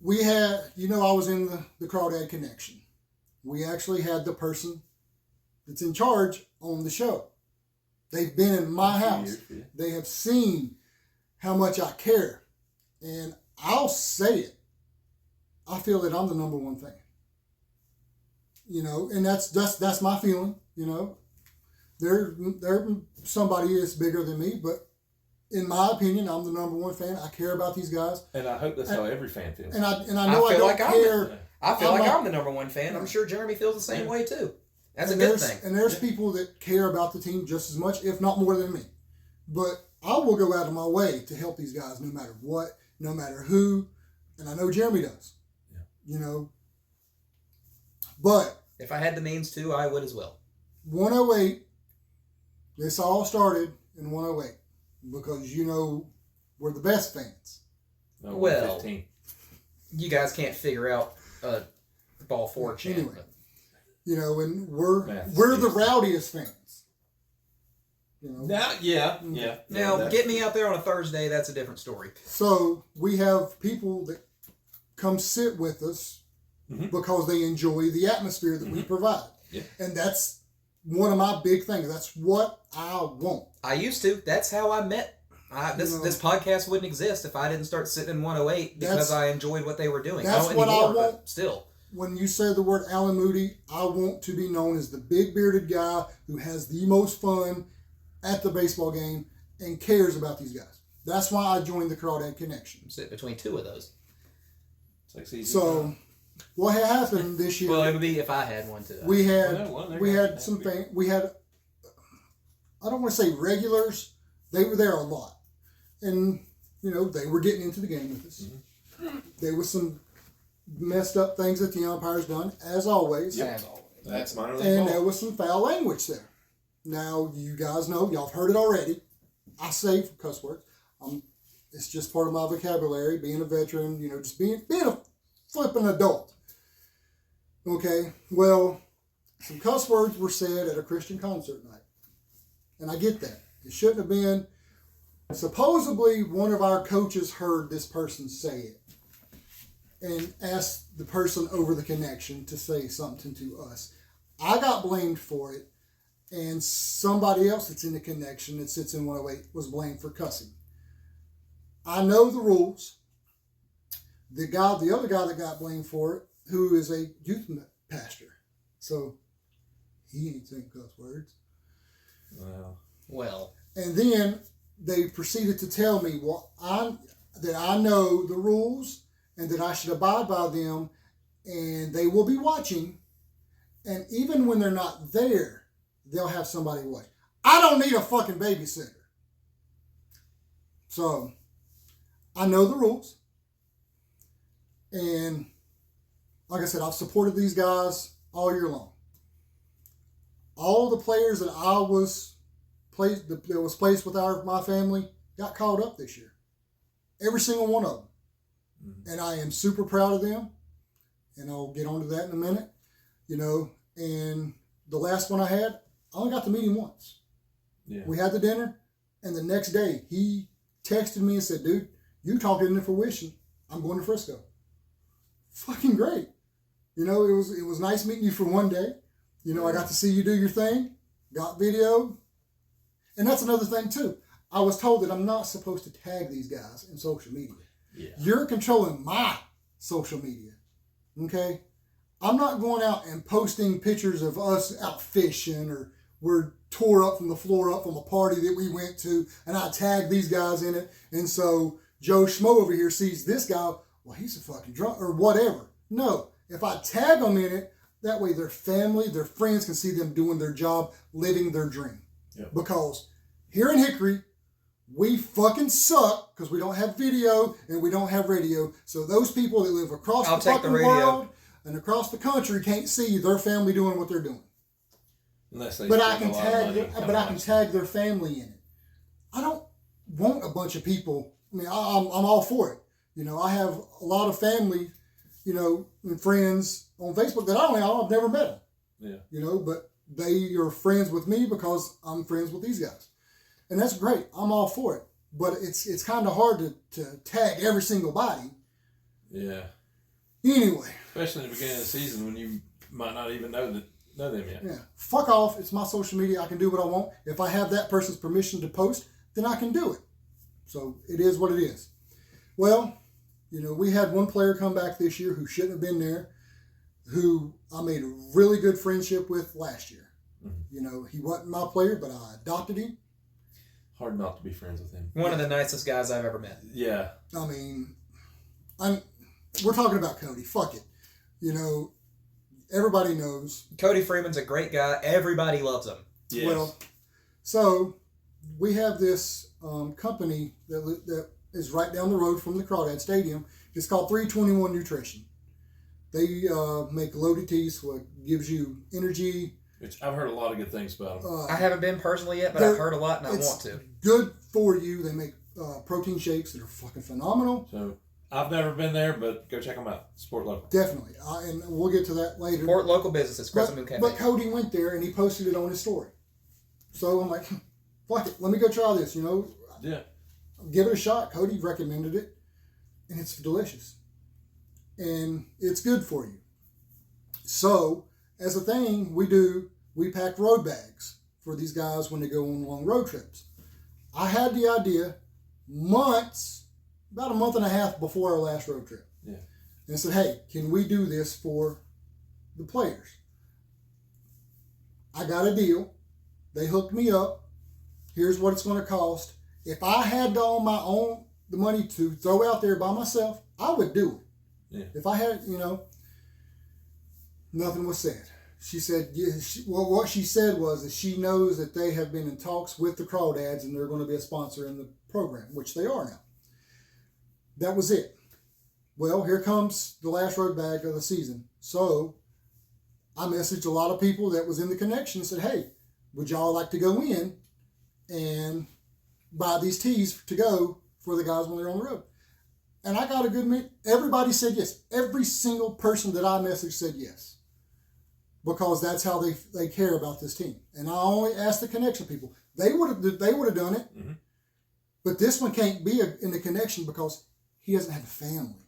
we had, I was in the Crawdad Connection. We actually had the person that's in charge on the show. They've been in my house. They have seen how much I care. And I'll say it. I feel that I'm the number one fan. And that's my feeling, There somebody is bigger than me, but in my opinion, I'm the number one fan. I care about these guys, and I hope that's how every fan feels. And I know I don't care. I feel like I'm the number one fan. I'm sure Jeremy feels the same way too. That's a good thing. And there's people that care about the team just as much, if not more than me. But I will go out of my way to help these guys no matter what, no matter who. And I know Jeremy does. Yeah. You know. But if I had the means to, I would as well. 108, this all started in 108 because, you know, we're the best fans. No, well, 15. You guys can't figure out ball four chant. Anyway, you know, and we're Math the rowdiest fans. You know. Now, get me out there on a Thursday, that's a different story. So we have people that come sit with us because they enjoy the atmosphere that we provide. Yeah. And that's one of my big things. That's what I want. I used to. That's how I met. This podcast wouldn't exist if I didn't start sitting in 108 because I enjoyed what they were doing. That's I don't what anymore, I want. But still. When you say the word Alan Moody, I want to be known as the big bearded guy who has the most fun at the baseball game and cares about these guys. That's why I joined the Crawdad Connection. Sit between two of those. So, what had happened this year? Well, it would be if I had one too. We had I don't want to say regulars. They were there a lot, and you know they were getting into the game with us. Mm-hmm. There was some messed up things that the umpires done, as always. Yep. That's minor league and ball. there was some foul language there. Now you guys know, y'all have heard it already. I say cuss words. It's just part of my vocabulary. Being a veteran, you know, just being a flipping adult. Okay, well, some cuss words were said at a Christian concert night. And I get that. It shouldn't have been. Supposedly, one of our coaches heard this person say it and asked the person over the connection to say something to us. I got blamed for it, and somebody else that's in the connection that sits in 108 was blamed for cussing. I know the rules. The other guy that got blamed for it, who is a youth pastor, so he ain't saying cuss words. Well. And then they proceeded to tell me that I know the rules and that I should abide by them, and they will be watching. And even when they're not there, they'll have somebody wait. I don't need a fucking babysitter. So, I know the rules. And like I said, I've supported these guys all year long. All the players that was placed with my family got called up this year. Every single one of them. Mm-hmm. And I am super proud of them. And I'll get onto that in a minute. You know, and the last one I had, I only got to meet him once. Yeah. We had the dinner, and the next day he texted me and said, dude, you talked it into fruition. I'm going to Frisco. Fucking great. You know, it was nice meeting you for one day. You know, I got to see you do your thing, got video. And that's another thing too. I was told that I'm not supposed to tag these guys in social media. Yeah. You're controlling my social media. Okay? I'm not going out and posting pictures of us out fishing or we're tore up from the floor up from a party that we went to and I tag these guys in it. And so Joe Schmo over here sees this guy, well, he's a fucking drunk or whatever. No, if I tag them in it, that way their family, their friends can see them doing their job, living their dream. Yep. Because here in Hickory, we fucking suck because we don't have video and we don't have radio. So those people that live across the fucking world and across the country can't see their family doing what they're doing. Unless they but I can tag their family in it. I don't want a bunch of people. I mean, I'm all for it. You know, I have a lot of family, you know, and friends on Facebook that I've never met them. Yeah. You know, but they are friends with me because I'm friends with these guys. And that's great. I'm all for it. But it's kind of hard to tag every single body. Yeah. Anyway. Especially in the beginning of the season when you might not even know them yet. Yeah. Fuck off. It's my social media. I can do what I want. If I have that person's permission to post, then I can do it. So it is what it is. Well, you know, we had one player come back this year who shouldn't have been there, who I made a really good friendship with last year. Mm-hmm. You know, he wasn't my player, but I adopted him. Hard not to be friends with him. One of the nicest guys I've ever met. Yeah. I mean, we're talking about Cody. Fuck it. You know, everybody knows. Cody Freeman's a great guy. Everybody loves him. Yes. Well, so we have this company that is right down the road from the Crawdad Stadium. It's called 321 Nutrition. They make loaded teas, what gives you energy. Which I've heard a lot of good things about them. I haven't been personally yet, but I've heard a lot and I want to. Good for you. They make protein shakes that are fucking phenomenal. So I've never been there, but go check them out. Support local. Definitely. And we'll get to that later. Support local businesses. Crescent Moon Cafe. But Cody went there and he posted it on his story. So I'm like, fuck it. Let me go try this, Yeah. Give it a shot. Cody recommended it. And it's delicious. And it's good for you. So, as a thing, we pack road bags for these guys when they go on long road trips. I had the idea about a month and a half before our last road trip. Yeah. And I said, hey, can we do this for the players? I got a deal. They hooked me up. Here's what it's going to cost. If I had the money to throw out there by myself, I would do it. Yeah. If I had, nothing was said. She said, what she said was that she knows that they have been in talks with the Crawdads and they're going to be a sponsor in the program, which they are now. That was it. Well, here comes the last road bag of the season. So I messaged a lot of people that was in the connection and said, hey, would y'all like to go in and buy these teas to go for the guys when they're on the road? And I got a good everybody said yes. Every single person that I messaged said yes. Because that's how they care about this team. And I only asked the connection people. They would have done it. Mm-hmm. But this one can't be in the connection because he doesn't have a family.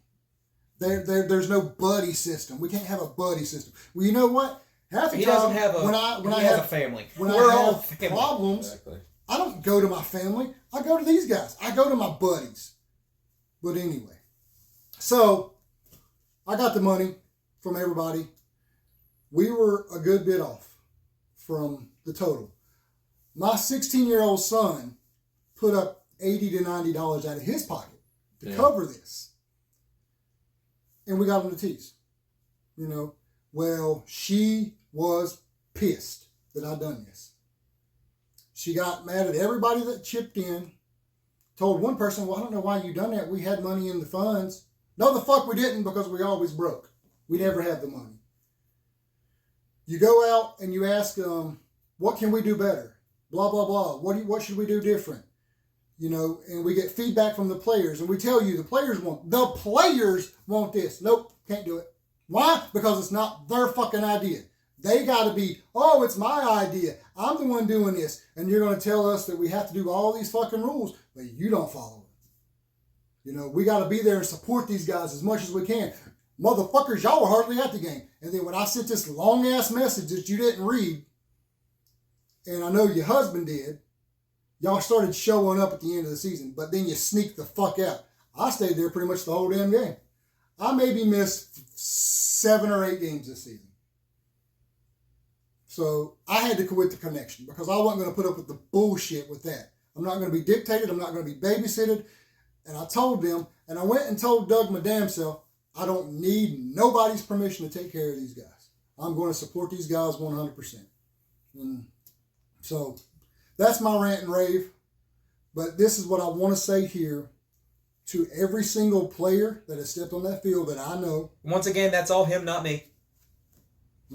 There's no buddy system. We can't have a buddy system. Well, you know what? Half the He time doesn't have when I have a family. When We're I all have family. problems, Exactly. I don't go to my family. I go to these guys. I go to my buddies. But anyway, so I got the money from everybody. We were a good bit off from the total. My 16-year-old son put up $80 to $90 out of his pocket to cover this. And we got him the teas. Well, she was pissed that I'd done this. She got mad at everybody that chipped in. Told one person, well, I don't know why you done that. We had money in the funds. No, the fuck we didn't, because we always broke. We never had the money. You go out and you ask them, what can we do better? Blah, blah, blah. What should we do different? And we get feedback from the players. And we tell you, the players want this. Nope, can't do it. Why? Because it's not their fucking idea. They got to be, oh, it's my idea. I'm the one doing this. And you're going to tell us that we have to do all these fucking rules, but you don't follow them. We got to be there and support these guys as much as we can. Motherfuckers, y'all were hardly at the game. And then when I sent this long-ass message that you didn't read, and I know your husband did, y'all started showing up at the end of the season, but then you sneaked the fuck out. I stayed there pretty much the whole damn game. I maybe missed 7 or 8 games this season. So I had to quit the connection because I wasn't going to put up with the bullshit with that. I'm not going to be dictated. I'm not going to be babysitted. And I told them, and I went and told Doug my damn self, I don't need nobody's permission to take care of these guys. I'm going to support these guys 100%. And so that's my rant and rave. But this is what I want to say here to every single player that has stepped on that field that I know. Once again, that's all him, not me.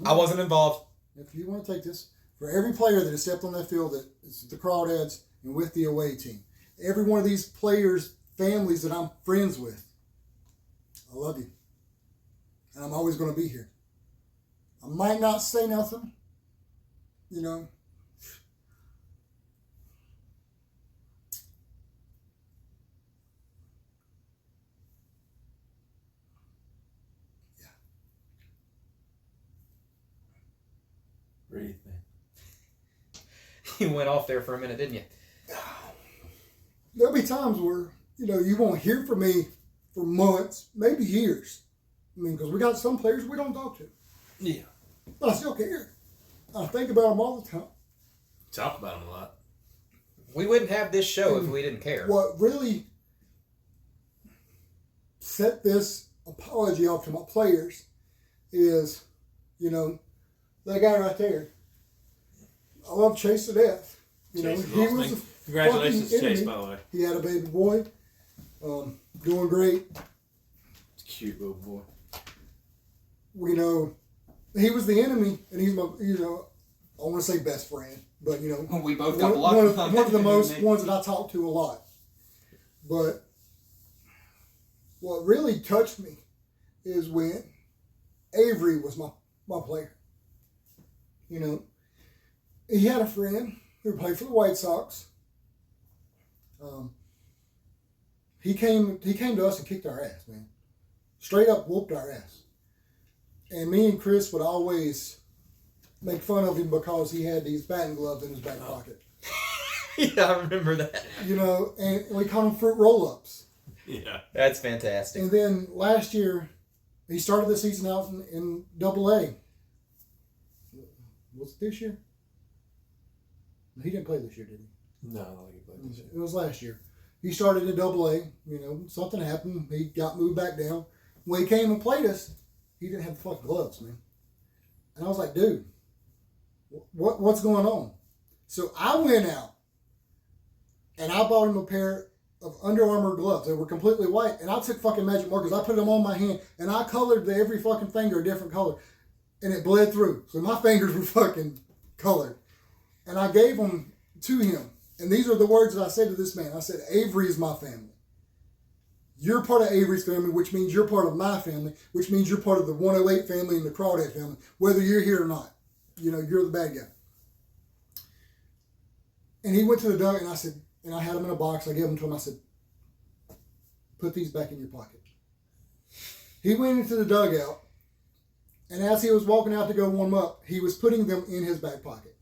I wasn't involved. If you want to take this, for every player that has stepped on that field that is the Crawdads and with the away team, every one of these players' families that I'm friends with, I love you. And I'm always going to be here. I might not say nothing, Yeah. Breathe, man. You went off there for a minute, didn't you? There'll be times where, you won't hear from me for months, maybe years. Because we got some players we don't talk to. Yeah. But I still care. I think about them all the time. Talk about them a lot. We wouldn't have this show if we didn't care. What really set this apology off to my players is, You know, that guy right there. I love Chase to death. You know, he was a Congratulations, fucking Chase, enemy. by the way. He had a baby boy. Doing great. Cute little boy. You know, he was the enemy, and he's my, you know, I want to say best friend, but you know, We both got one blocked. of the most ones that I talk to a lot. But what really touched me is when Avery was my player. You know, he had a friend who played for the White Sox. He came to us and kicked our ass, man. Straight up whooped our ass. And me and Chris would always make fun of him because he had these batting gloves in his back pocket. Yeah, I remember that. You know, and we called them fruit roll-ups. Yeah. That's fantastic. And then last year, he started the season out in AA. Was it this year? He didn't play this year, did he? No, I don't think he played this year. It was last year. He started in AA. You know, something happened. He got moved back down. When he came and played us, he didn't have the fucking gloves, man. And I was like, dude, what's going on? So I went out and I bought him a pair of Under Armour gloves. They were completely white. And I took fucking magic markers. I put them on my hand and I colored every fucking finger a different color. And it bled through. So my fingers were fucking colored. And I gave them to him. And these are the words that I said to this man. I said, Avery is my family. You're part of Avery's family, which means you're part of my family, which means you're part of the 108 family and the Crawdad family, whether you're here or not. You know, you're the bad guy. And he went to the dugout, and I said, and I had them in a box. I gave them to him. I said, put these back in your pocket. He went into the dugout, and as he was walking out to go warm up, he was putting them in his back pocket.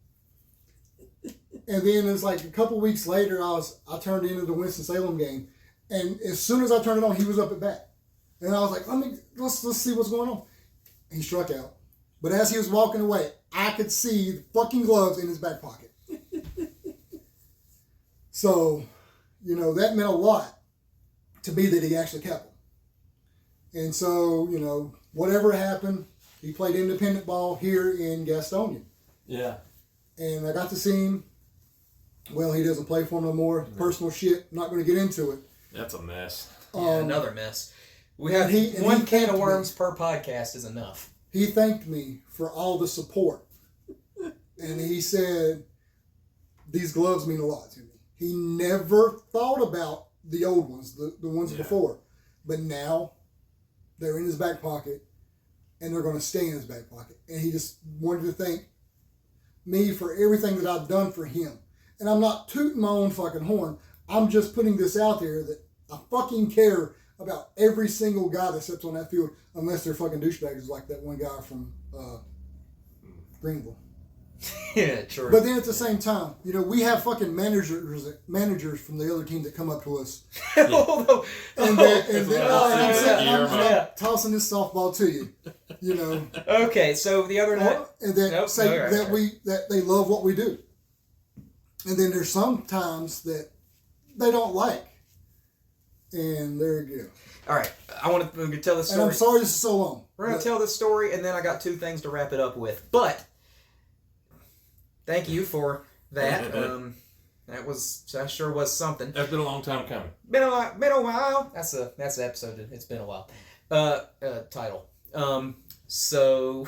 And then it's like a couple weeks later, I turned into the Winston-Salem game. And as soon as I turned it on, he was up at bat. And I was like, let's see what's going on. He struck out. But as he was walking away, I could see the fucking gloves in his back pocket. So, you know, that meant a lot to me that he actually kept them. And so, you know, whatever happened, he played independent ball here in Gastonia. Yeah. And I got to see him. Well, he doesn't play for him no more. Personal shit. Not going to get into it. That's a mess. Yeah, another mess. We have and one he can of thanked worms me. per podcast is enough. He thanked me for all the support. And he said, these gloves mean a lot to me. He never thought about the old ones, the ones before. But now they're in his back pocket and they're going to stay in his back pocket. And he just wanted to thank me for everything that I've done for him. And I'm not tooting my own fucking horn. I'm just putting this out there that I fucking care about every single guy that steps on that field, unless they're fucking douchebags like that one guy from Greenville. Yeah, true. But then at the same time, you know, we have fucking managers from the other team that come up to us. Although, And I'm tossing this softball to you, you know. okay, so the other night, And that say that they love what we do. And then there's some times that they don't like. And there you go. all right, I want to tell this And story. I'm sorry this is so long. We're going to tell this story, and then I got two things to wrap it up with. But thank you for that. That sure was something. That's been a long time coming. Been a while. That's the episode. It's been a while. Title. So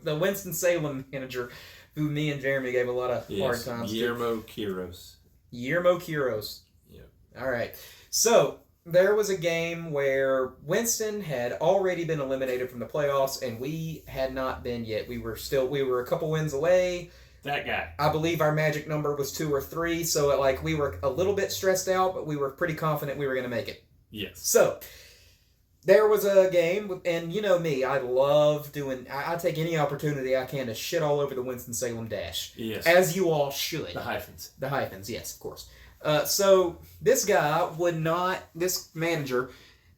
the Winston-Salem manager, who me and Jeremy gave a lot of hard times Guillermo Quiros. Guillermo Quiros. Yep. All right. So there was a game where Winston had already been eliminated from the playoffs, and we had not been yet. We were a couple wins away. That guy. I believe our magic number was 2 or 3, so we were a little bit stressed out, but we were pretty confident we were going to make it. Yes. So there was a game, and you know me, I love I take any opportunity I can to shit all over the Winston-Salem Dash. Yes. As you all should. The hyphens. The hyphens, yes, of course. So this manager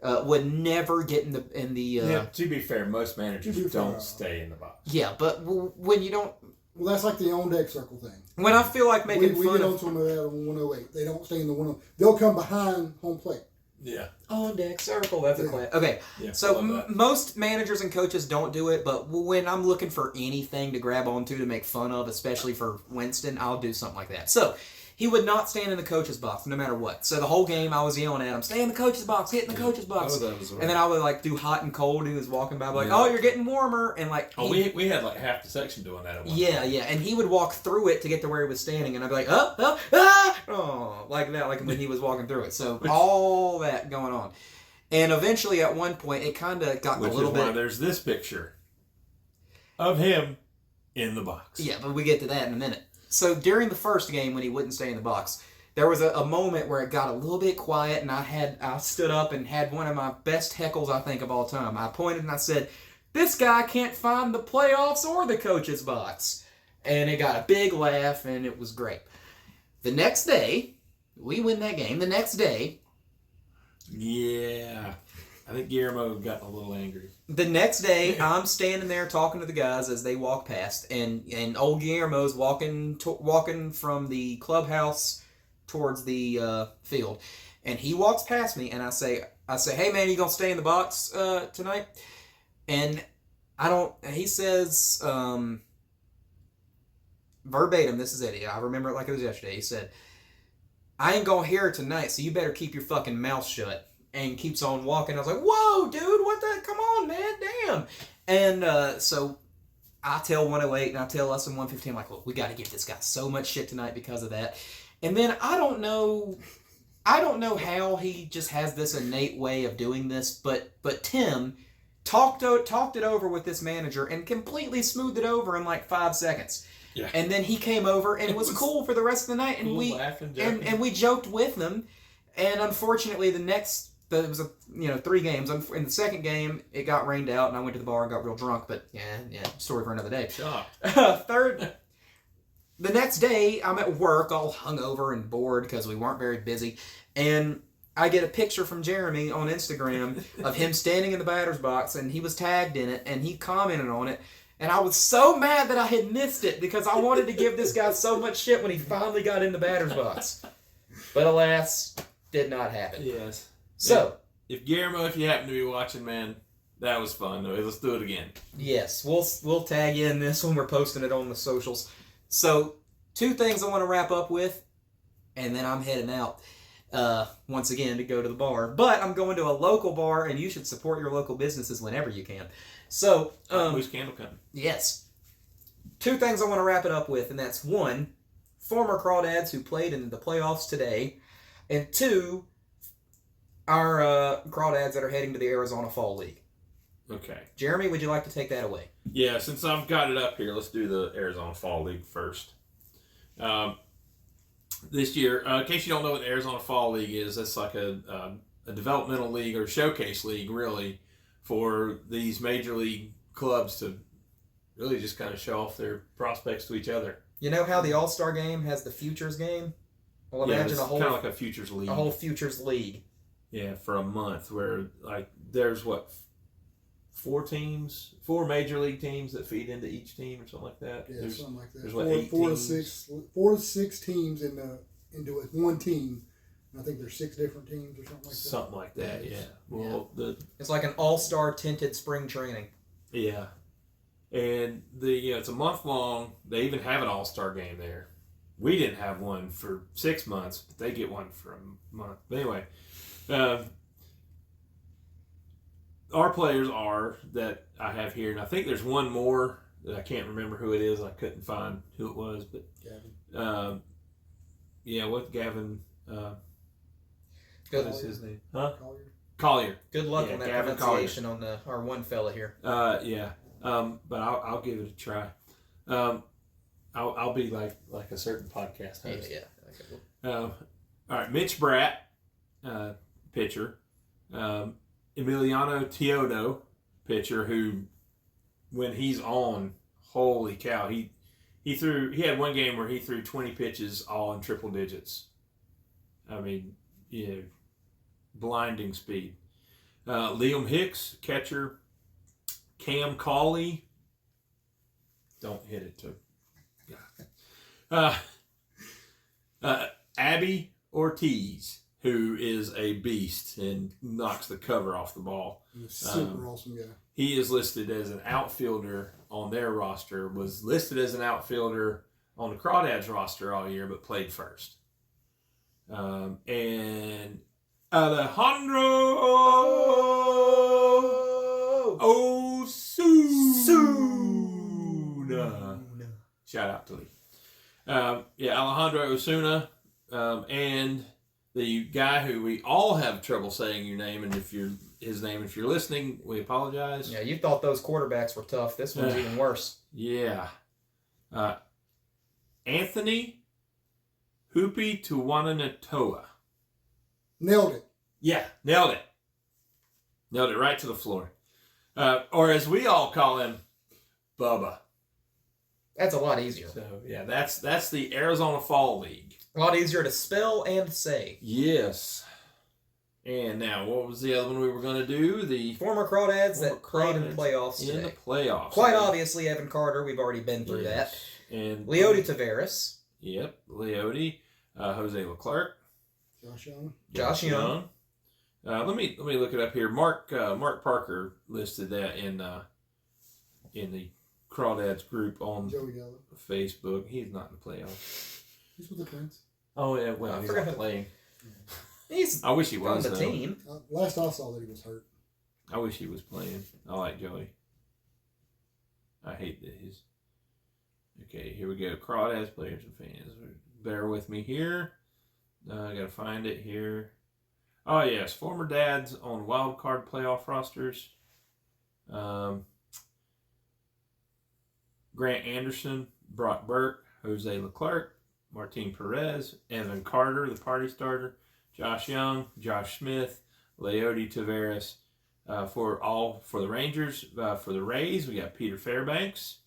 would never get in the. Yeah. To be fair, most managers don't stay in the box. Yeah, but when you don't. Well, that's like the on deck circle thing. When I feel like making we fun get of. onto them at 108. They don't stay in the 108. They'll come behind home plate. Yeah. On deck circle. That's a class. Okay. Yeah. So I love that. most managers and coaches don't do it, but when I'm looking for anything to grab onto to make fun of, especially for Winston, I'll do something like that. So he would not stand in the coach's box no matter what. So the whole game I was yelling at him, stay in the coach's box, get in the coach's box. That was right. And then I would like do hot and cold. He was walking by, like, oh, you're getting warmer, and like, Oh, we had like half the section doing that at one yeah, point. yeah, and he would walk through it to get to where he was standing, and I'd be like, oh, like that, like when he was walking through it. So all that going on, and eventually at one point it kind of got Which a little is why bit. there's this picture of him in the box. Yeah, but we get to that in a minute. So during the first game when he wouldn't stay in the box, there was a moment where it got a little bit quiet, and I stood up and had one of my best heckles I think of all time. I pointed and I said, "This guy can't find the playoffs or the coach's box," and it got a big laugh, and it was great. The next day, we win that game. The next day, Yeah. I think Guillermo got a little angry. The next day, I'm standing there talking to the guys as they walk past, and old Guillermo's walking from the clubhouse towards the field, and he walks past me, and I say, "Hey man, you gonna stay in the box tonight?" And I don't. He says verbatim. This is it. I remember it like it was yesterday. He said, "I ain't gonna hear it tonight, so you better keep your fucking mouth shut." And keeps on walking. I was like, "Whoa, dude, what the? Come on, man, damn!" And so I tell 108 and I tell us in 115, like, "Look, we got to give this guy so much shit tonight because of that." And then I don't know how he just has this innate way of doing this, but Tim talked it over with this manager and completely smoothed it over in like 5 seconds. Yeah. And then he came over and was cool for the rest of the night, and Cool, we laughing, joking. and we joked with them. And unfortunately, there was 3 games. In the second game, it got rained out, and I went to the bar and got real drunk. But yeah, story for another day. Shocked. Third, the next day, I'm at work, all hungover and bored because we weren't very busy, and I get a picture from Jeremy on Instagram of him standing in the batter's box, and he was tagged in it, and he commented on it. And I was so mad that I had missed it because I wanted to give this guy so much shit when he finally got in the batter's box. But alas, did not happen. Yes. So, if Guillermo, if you happen to be watching, man, that was fun. Let's do it again. yes, we'll tag you in this when we're posting it on the socials. So, 2 things I want to wrap up with, and then I'm heading out once again to go to the bar. But I'm going to a local bar, and you should support your local businesses whenever you can. So, Moose Candle Company. yes. 2 things I want to wrap it up with, and that's 1, former crawdads who played in the playoffs today, and 2, our crawdads that are heading to the Arizona Fall League. Okay. Jeremy, would you like to take that away? Yeah, since I've got it up here, let's do the Arizona Fall League first. This year, in case you don't know what the Arizona Fall League is, that's like a developmental league or showcase league, really, for these major league clubs to really just kind of show off their prospects to each other. You know how the All-Star game has the Futures game? Well, imagine it's a whole kind of like a futures league. Futures league. Yeah, for a month, where like there's 4 major league teams that feed into each team or something like that. Yeah, There's something like that. there's Four 8 to teams? 6 teams into it, one team. And I think there's 6 different teams or something like that. Something like that, yeah. Well, It's like an all-star tinted spring training. yeah, and it's a month long. They even have an all-star game there. We didn't have one for 6 months, but they get one for a month. But anyway, our players are that I have here, and I think there's one more that I can't remember who it is. I couldn't find who it was, but Gavin. What Gavin? Good, What is his name? Huh? Collier. Collier. good luck Yeah, on that Gavin pronunciation on our one fella here. Yeah. But I'll give it a try. I'll be like a certain podcast host. Yeah. Okay, All right, Mitch Bratt, pitcher. Emiliano Teodo, pitcher, who, when he's on, holy cow, he had one game where he threw 20 pitches all in triple digits. I mean, blinding speed. Liam Hicks, catcher. Cam Cauley. Don't hit it too. Abby Ortiz, who is a beast and knocks the cover off the ball. He's a super awesome guy. He is listed as an outfielder on their roster, was listed as an outfielder on the Crawdads roster all year, but played first. And Alejandro Osuna. Shout out to Lee. Alejandro Osuna, and the guy who we all have trouble saying your name, and if you're listening, we apologize. Yeah, you thought those quarterbacks were tough. This one's even worse. Yeah. Anthony Hupi Tuwananatoa. Nailed it. Yeah, nailed it. Nailed it right to the floor. Or as we all call him, Bubba. That's a lot easier. So, yeah, that's the Arizona Fall League. A lot easier to spell and say. Yes. And now, what was the other one we were going to do? The Former Crawdads that played in the playoffs today. In the playoffs. Quite obviously, Evan Carter. We've already been through that. And Leody Taveras. Yep, Leody. Jose Leclerc. Josh Young. Let me look it up here. Mark Parker listed that in the Crawdads group on Joey Gallo. Facebook. He's not in the playoffs. He's with the Twins. Oh yeah, well he's not playing. I wish he was on the team. Last I saw that he was hurt. I wish he was playing. I like Joey. I hate that he's. Okay, here we go. Crawdads players and fans. Bear with me here. I gotta find it here. Oh yes, former dads on wild card playoff rosters. Grant Anderson, Brock Burke, Jose Leclerc, Martin Perez, Evan Carter, the party starter, Josh Young, Josh Smith, Leody Taveras. For the Rangers, for the Rays, we got Peter Fairbanks.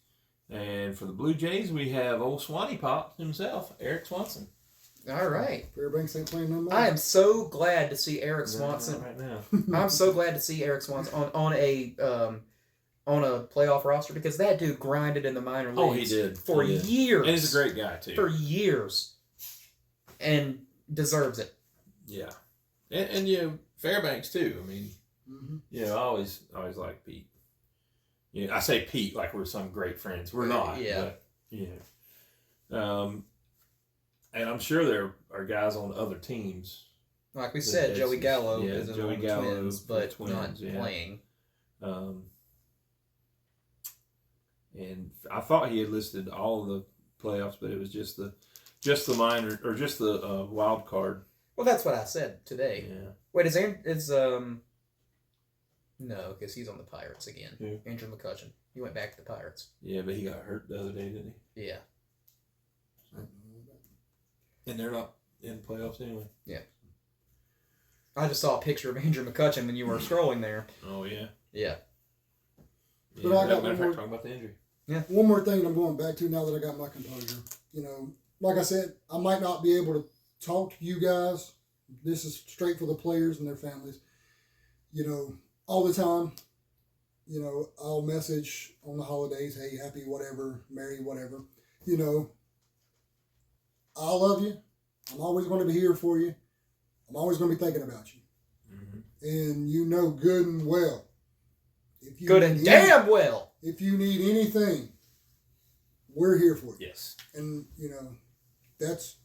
And for the Blue Jays, we have old Swanee Pop himself, Eric Swanson. All right. Fairbanks ain't playing no more. I am so glad to see Eric Swanson. Right now. I'm so glad to see Eric Swanson on a playoff roster because that dude grinded in the minor leagues. Oh, he did. Years. And he's a great guy, too. For years. And deserves it. Yeah. And Fairbanks, too. I mean, I always like Pete. I say Pete like we're some great friends. We're not. Yeah. But, and I'm sure there are guys on other teams. Like we said, Joey Gallo is on the Twins, but not playing. And I thought he had listed all of the playoffs, but it was just the minor or just the wild card. Well, that's what I said today. Yeah. Wait, no, because he's on the Pirates again. Who? Andrew McCutcheon. He went back to the Pirates. Yeah, but he got hurt the other day, didn't he? Yeah. And they're not in playoffs anyway. Yeah. I just saw a picture of Andrew McCutcheon when you were scrolling there. Oh, yeah. Yeah. But I got matter of fact, one more, talking about the injury. Yeah. One more thing I'm going back to now that I got my composure. Like I said, I might not be able to talk to you guys. This is straight for the players and their families. All the time, I'll message on the holidays, hey, happy whatever, merry whatever. I love you. I'm always going to be here for you. I'm always going to be thinking about you. Mm-hmm. And good and well. Damn well. If you need anything, we're here for you. Yes. And, that's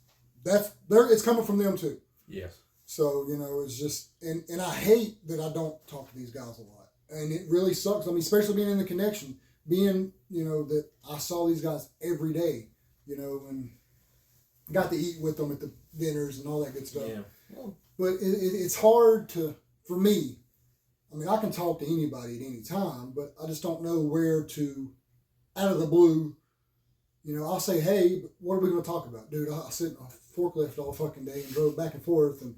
there. It's coming from them too. Yes. So, it's just, and I hate that I don't talk to these guys a lot. And it really sucks. I mean, especially being in the connection, that I saw these guys every day, and got to eat with them at the dinners and all that good stuff. Yeah. Well, but it's hard for me. I mean, I can talk to anybody at any time, but I just don't know where to, out of the blue, I'll say, hey, but what are we going to talk about? Dude, I sit in a forklift all fucking day and drove back and forth and,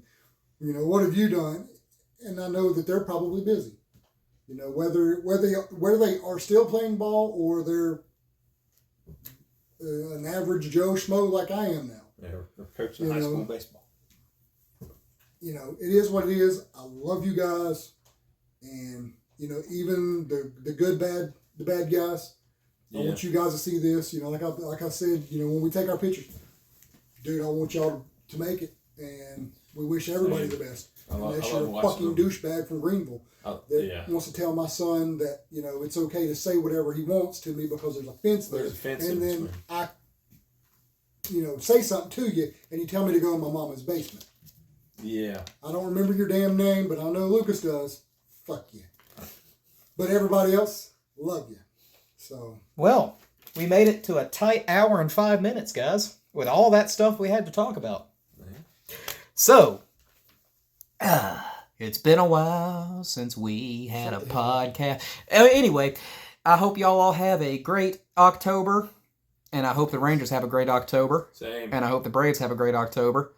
what have you done? And I know that they're probably busy. Whether they are still playing ball or they're an average Joe Schmo like I am now. Yeah, or coaching high school baseball. It is what it is. I love you guys. And, even the bad guys, I want you guys to see this. Like I said, when we take our pictures, dude, I want y'all to make it. And We wish everybody the best. Unless you're a watching fucking them. douchebag from Greenville that Yeah. wants to tell my son that, you know, it's okay to say whatever he wants to me because there's a fence there. There's a fence and in then between. I, you know, say something to you and you tell me to go in my mama's basement. Yeah. I don't remember your damn name, but I know Lucas does. Fuck you. But everybody else, love you. So. Well, we made it to a tight hour and 5 minutes, guys, with all that stuff we had to talk about. So, it's been a while since we had a podcast. Anyway, I hope y'all all have a great October, and I hope the Rangers have a great October. Same. And I hope the Braves have a great October.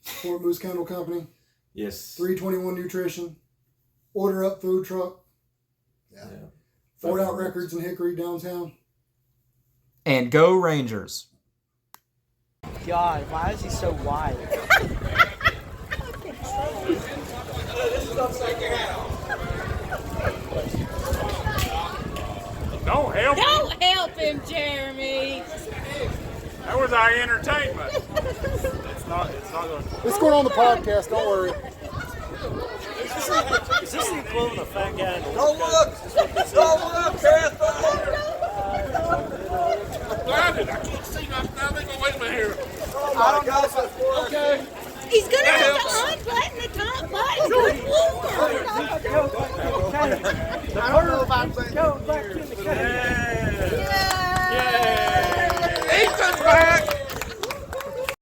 Fort Moose Candle Company. Yes. 321 Nutrition. Order Up Food Truck. Yeah. Ford Out Records in Hickory downtown. And go Rangers. God, why is he so wide? Don't help him. Don't help him, Jeremy. That was our entertainment. It's not going to. It's going on the podcast, don't worry. Is this the equivalent of fat guy in the Don't look, Kath. I'm blinded. I can't see nothing. Now they're going to wait me here. I don't know. Okay. He's gonna have to unbutton the top button. I don't know about go back in the cage. Ethan's back.